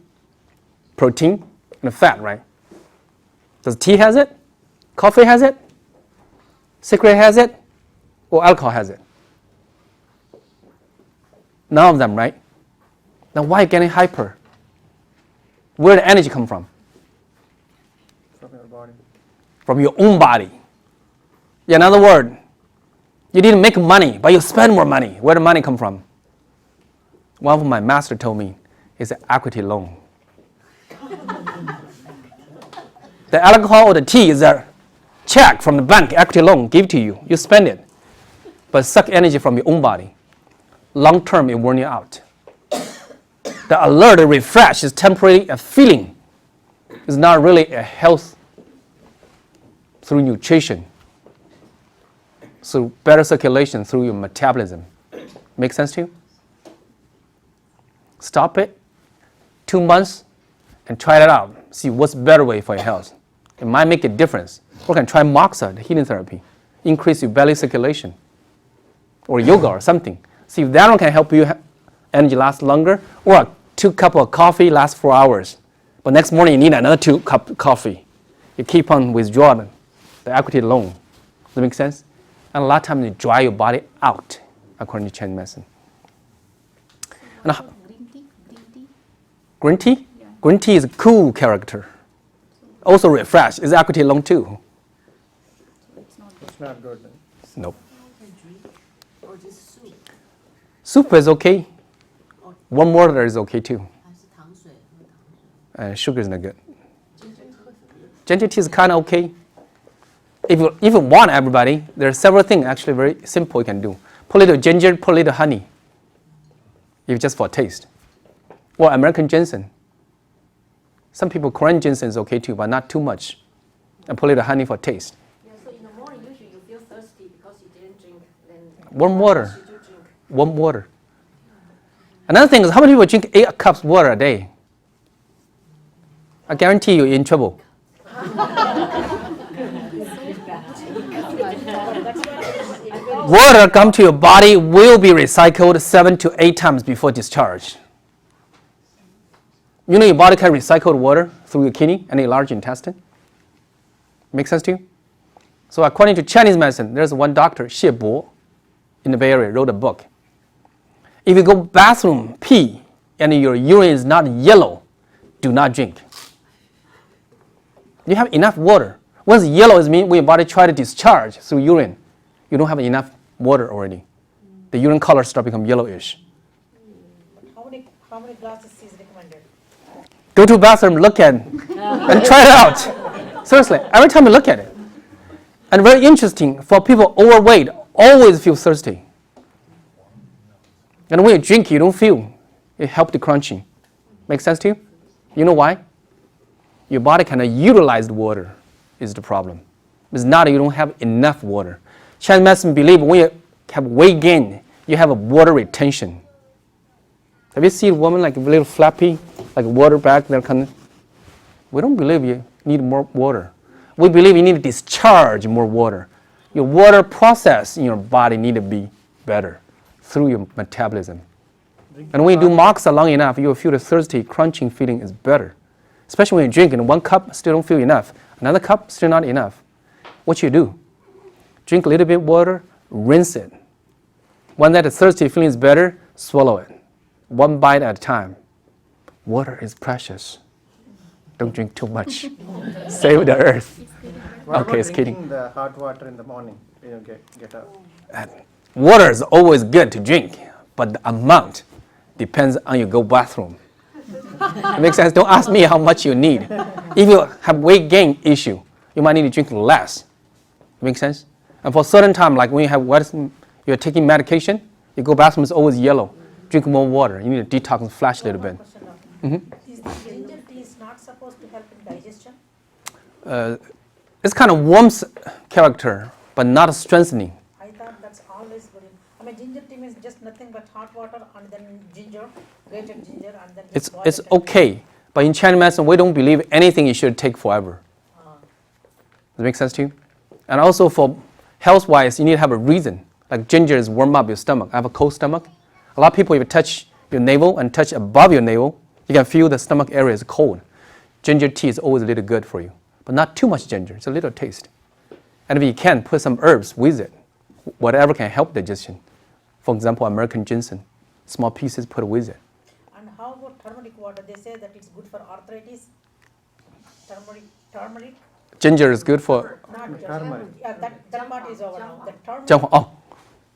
protein, and fat, right? Does tea has it? Coffee has it? Cigarette has it? Or alcohol has it? None of them, right? Then why getting hyper? Where the energy come from? From your body. From your own body. In other words, you didn't make money, but you spend more money. Where the money come from? One of my master told me, it's an equity loan. The alcohol or the tea is a check from the bank, equity loan, give to you. You spend it, but suck energy from your own body. Long term, it wears you out. The alert, the refresh is temporary, a feeling. It's not really a health through nutrition, through better circulation, through your metabolism. Make sense to you? Stop it, 2 months, and try it out. See what's better way for your health. It might make a difference. Or can try moxa, the healing therapy. Increase your belly circulation. Or yoga or something. See if that one can help you energy last longer. Or 2 cups of coffee last 4 hours. But next morning you need another 2 cups of coffee. You keep on withdrawing the equity loan. Does that make sense? And a lot of times you dry your body out, according to Chinese medicine. And green tea? Yeah. Green tea is a cool character. Also refresh. It's equity loan too. It's not good. It's not good then. Nope. Or just soup. Soup is okay. Warm water is okay too. 还是糖水，喝糖水。 Sugar is not good. Ginger tea is kind of okay. If you want everybody, there are several things actually very simple you can do. Put a little ginger, put a little honey. If just for taste. Or American ginseng. Some people Korean ginseng is okay too, but not too much. And put a little honey for taste. Yeah, so in the morning usually you feel thirsty because you didn't drink. Then Warm water. you do drink. Warm water. Another thing is how many people drink 8 cups of water a day? I guarantee you're in trouble. Water come to your body will be recycled 7 to 8 times before discharge. You know your body can recycle water through your kidney and your large intestine? Make sense to you? So according to Chinese medicine, there's one doctor, Xie Bo, in the Bay Area, wrote a book. If you go bathroom, pee, and your urine is not yellow, do not drink. You have enough water. Once yellow is mean when your body try to discharge through urine, you don't have enough water already. The urine color start become yellowish. How many glasses is recommended? Go to bathroom, look at it, and try it out. Seriously, every time you look at it. And very interesting, for people overweight, always feel thirsty. And when you drink, you don't feel. It helps the crunching. Make sense to you? You know why? Your body cannot utilize the water is the problem. It's not that you don't have enough water. Chinese medicine believe when you have weight gain, you have a water retention. Have you seen a woman like a little flappy, like a water bag? We don't believe you need more water. We believe you need to discharge more water. Your water process in your body need to be better through your metabolism. And when you do moxa long enough, you will feel the thirsty, crunching feeling is better. Especially when you drink in 1 cup, still don't feel enough. Another cup, still not enough. What you do? Drink a little bit water, rinse it. When that thirsty feeling is better, swallow it. 1 bite at a time. Water is precious. Don't drink too much. Save the earth. What Okay, about it's kidding. drinking the hot water in the morning? Get up. Water is always good to drink, but the amount depends on your go bathroom. It makes sense? Don't ask me how much you need. If you have weight gain issue, you might need to drink less. Make sense? And for certain time, like when you have you're taking medication, your go bathroom is always yellow. Drink more water. You need to detox and flash a little bit. Is the ginger tea is not supposed to help in digestion? It's kind of warm character, but not strengthening. I thought that's always good. I mean, ginger tea means just nothing but hot water and then ginger, grated ginger, and then just boil It's it. okay, but in Chinese medicine, we don't believe anything you should take forever. Does it make sense to you? And also for health-wise, you need to have a reason. Like ginger is warm up your stomach. I have a cold stomach. A lot of people, if you touch your navel and touch above your navel, you can feel the stomach area is cold. Ginger tea is always a little good for you, but not too much ginger. It's a little taste. And if you can, put some herbs with it, whatever can help digestion. For example, American ginseng, small pieces put with it. And how about turmeric water? They say that it's good for arthritis. Turmeric, Ginger is good for not just, Turmeric. yeah, that part is over now. The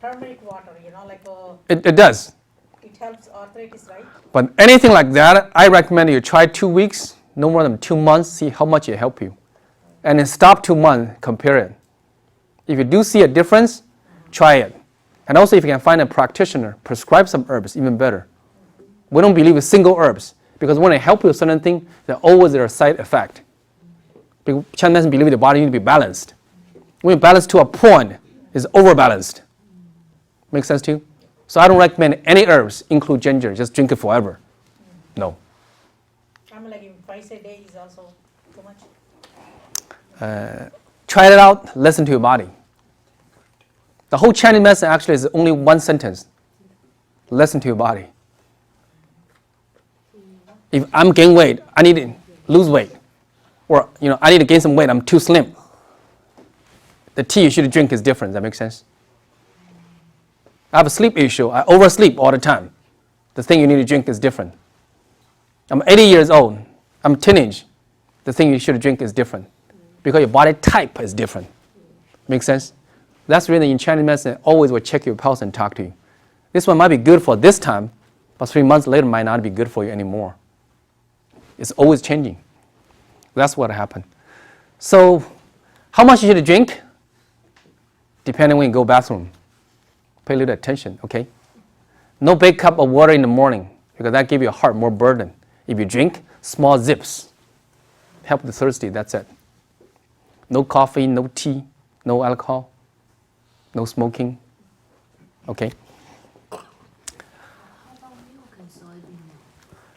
turmeric water, like it does. it helps arthritis, right? But anything like that, I recommend you try 2 weeks, no more than 2 months, see how much it help you. And then stop 2 months, compare it. If you do see a difference, try it. And also if you can find a practitioner, prescribe some herbs, even better. We don't believe in single herbs, because when they help you with certain thing, there always are a side effect. Because Chinese medicine believe the body needs to be balanced. When you balance to a point, it's overbalanced. Make sense to you? So I don't recommend any herbs, include ginger, just drink it forever. No. I'm like even twice a day is also too much. Try it out, listen to your body. The whole Chinese medicine actually is only 1 sentence. Listen to your body. If I'm gaining weight, I need to lose weight. Or I need to gain some weight, I'm too slim. The tea you should drink is different. Does that make sense? I have a sleep issue. I oversleep all the time. The thing you need to drink is different. I'm 80 years old. I'm teenage. The thing you should drink is different. Because your body type is different. Make sense? That's the reason in Chinese medicine, always will check your pulse and talk to you. This one might be good for this time, but 3 months later might not be good for you anymore. It's always changing. That's what happened. So, how much you should drink? Depending when you go bathroom. Pay a little attention, okay? No big cup of water in the morning, because that gives your heart more burden. If you drink, small zips. Help the thirsty, that's it. No coffee, no tea, no alcohol, no smoking, okay?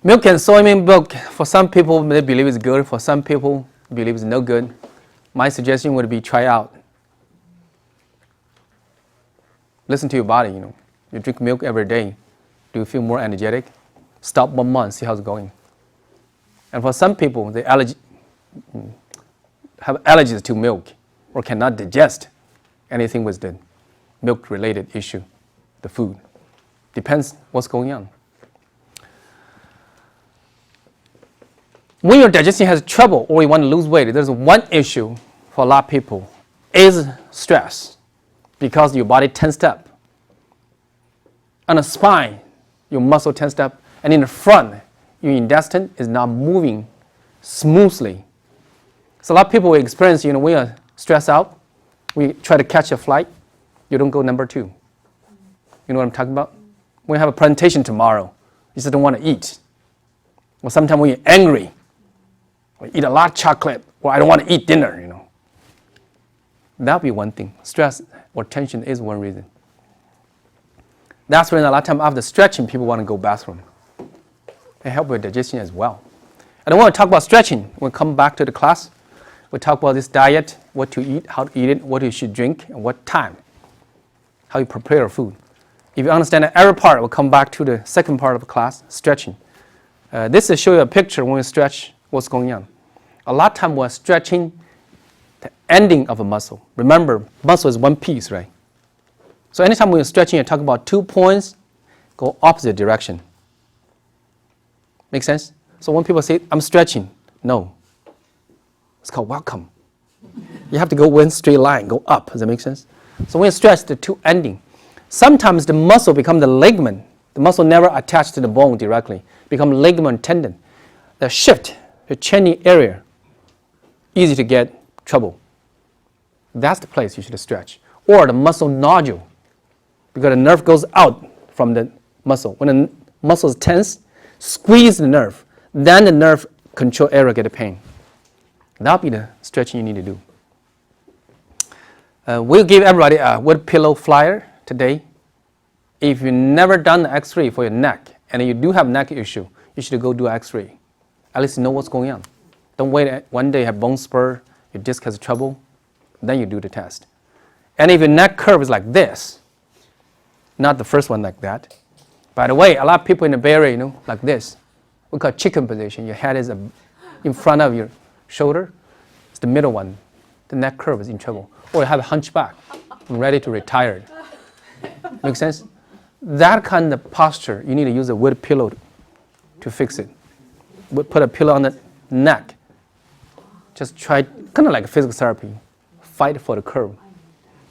Milk and soybean milk, for some people, they believe it's good. For some people, believe it's no good. My suggestion would be try out. Listen to your body, You drink milk every day. Do you feel more energetic? Stop 1 month, see how it's going. And for some people, they have allergies to milk or cannot digest anything with the milk-related issue, the food. Depends what's going on. When your digestion has trouble or you want to lose weight, there's one issue for a lot of people is stress, because your body tensed up. On the spine, your muscle tensed up, and in the front, your intestine is not moving smoothly. So a lot of people will experience, when you're stressed out, we try to catch a flight, you don't go number 2. You know what I'm talking about? When you have a presentation tomorrow, you just don't want to eat. Or sometimes when you're angry, or eat a lot of chocolate, or I don't want to eat dinner, That'll be one thing. Stress or tension is one reason. That's when a lot of time after stretching, people want to go bathroom. It helps with digestion as well. I don't want to talk about stretching. When we come back to the class, we talk about this diet, what to eat, how to eat it, what you should drink, and what time, how you prepare your food. If you understand the every part, we'll come back to the second part of the class, stretching. This is show you a picture when we stretch, what's going on. A lot of time we're stretching the ending of a muscle. Remember, muscle is one piece, right? So anytime when you're stretching, you're talking about 2 points, go opposite direction. Make sense? So when people say, I'm stretching, no. It's called welcome. You have to go one straight line, go up. Does that make sense? So when you stretch the two ending, sometimes the muscle becomes the ligament. The muscle never attached to the bone directly. Become ligament tendon. The shift, the changing area, easy to get trouble. That's the place you should stretch. Or the muscle nodule, because the nerve goes out from the muscle. When the muscle is tense, squeeze the nerve. Then the nerve control area get a pain. That'll be the stretching you need to do. We'll give everybody a wood pillow flyer today. If you've never done the x-ray for your neck, and you do have neck issue, you should go do an x-ray. At least you know what's going on. Don't wait one day you have bone spur, your disc has trouble, then you do the test. And if your neck curve is like this, not the first one like that. By the way, a lot of people in the Bay Area, like this. We call chicken position. Your head is in front of your shoulder. It's the middle one. The neck curve is in trouble. Or you have a hunchback, ready to retire. Make sense? That kind of posture, you need to use a wood pillow to fix it. Put a pillow on the neck. Just try, kind of like physical therapy. Fight for the curve.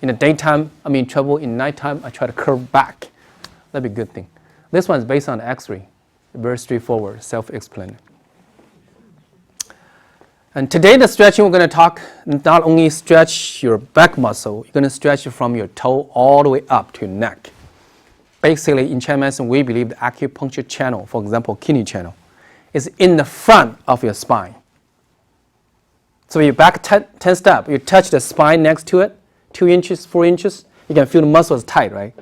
In the daytime, I'm in trouble. In nighttime, I try to curve back. That'd be a good thing. This one is based on X-ray. Very straightforward, self-explanatory. And today the stretching, we're going to talk not only stretch your back muscle, you're going to stretch it from your toe all the way up to your neck. Basically, in Chinese medicine, we believe the acupuncture channel, for example, kidney channel, is in the front of your spine. So your back tensed up, you touch the spine next to it, 2 inches, 4 inches, you can feel the muscle is tight, right?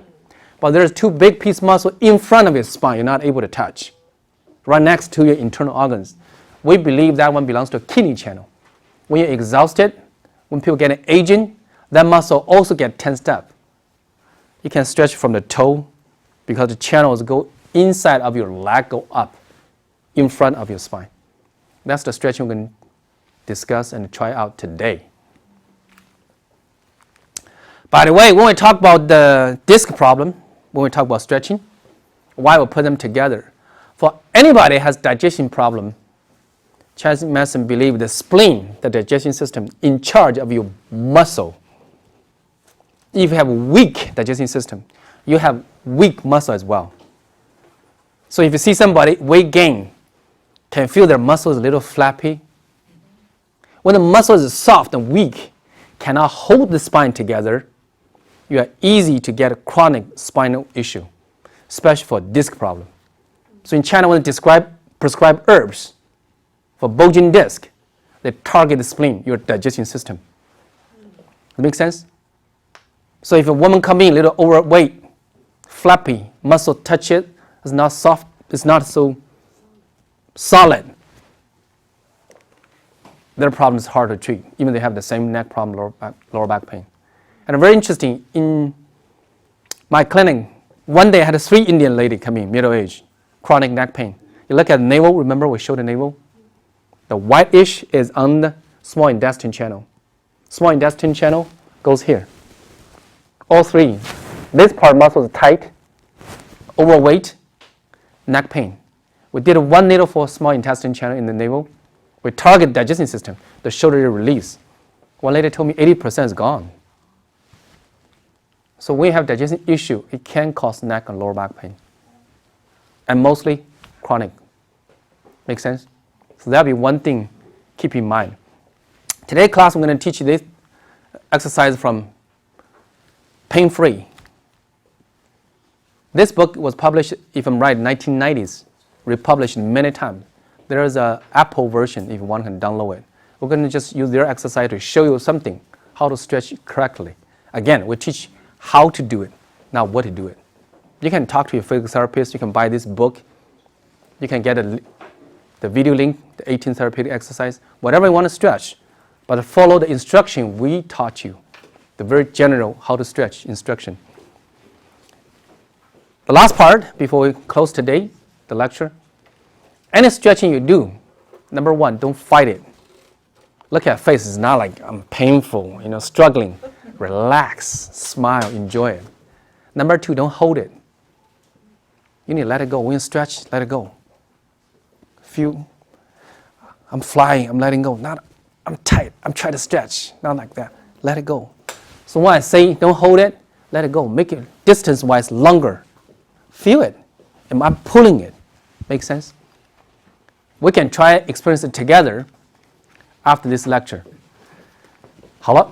But there's 2 big piece muscle in front of your spine you're not able to touch, right next to your internal organs. We believe that one belongs to a kidney channel. When you're exhausted, when people get aging, that muscle also get tensed up. You can stretch from the toe because the channels go inside of your leg, go up in front of your spine. That's the stretching we're going to discuss and try out today. By the way, when we talk about the disc problem, when we talk about stretching, why we put them together? For anybody who has digestion problem, Chinese medicine believe the spleen, the digestion system, in charge of your muscle. If you have a weak digestion system, you have weak muscle as well. So if you see somebody weight gain, can you feel their muscles a little flappy? When the muscle is soft and weak, cannot hold the spine together, you are easy to get a chronic spinal issue, especially for disc problem. So in China, when they prescribe herbs for bulging disc, they target the spleen, your digestion system. That make sense? So if a woman comes in a little overweight, flappy, muscle touch it, it's not soft, it's not so solid, their problem is hard to treat, even they have the same neck problem, lower back pain. And very interesting, in my clinic, one day I had a 3 Indian lady come in, middle age, chronic neck pain. You look at the navel, remember we showed the navel? The whitish is on the small intestine channel. Small intestine channel goes here. All 3. This part muscle is tight, overweight, neck pain. We did 1 needle for small intestine channel in the navel. We target digestion system, the shoulder release. One lady told me 80% is gone. So when you have digestion issue, it can cause neck and lower back pain. And mostly chronic. Make sense? So that'll be one thing keep in mind. Today's class, I'm going to teach you this exercise from Pain-Free. This book was published, if I'm right, in 1990s. Republished many times. There is an Apple version if one can download it. We're going to just use their exercise to show you something, how to stretch correctly. Again, we teach how to do it, not what to do it. You can talk to your physical therapist. You can buy this book. You can get the video link, the 18 therapeutic exercise, whatever you want to stretch. But follow the instruction we taught you, the very general how to stretch instruction. The last part, before we close today, the lecture, any stretching you do, number one, don't fight it. Look at face, it's not like I'm painful, struggling. Relax, smile, enjoy it. Number two, don't hold it. You need to let it go. When you stretch, let it go. Feel, I'm flying, I'm letting go. Not, I'm tight, I'm trying to stretch. Not like that. Let it go. So when I say don't hold it, let it go. Make it distance-wise longer. Feel it. Am I pulling it? Make sense? We can try experience it together after this lecture. 好了。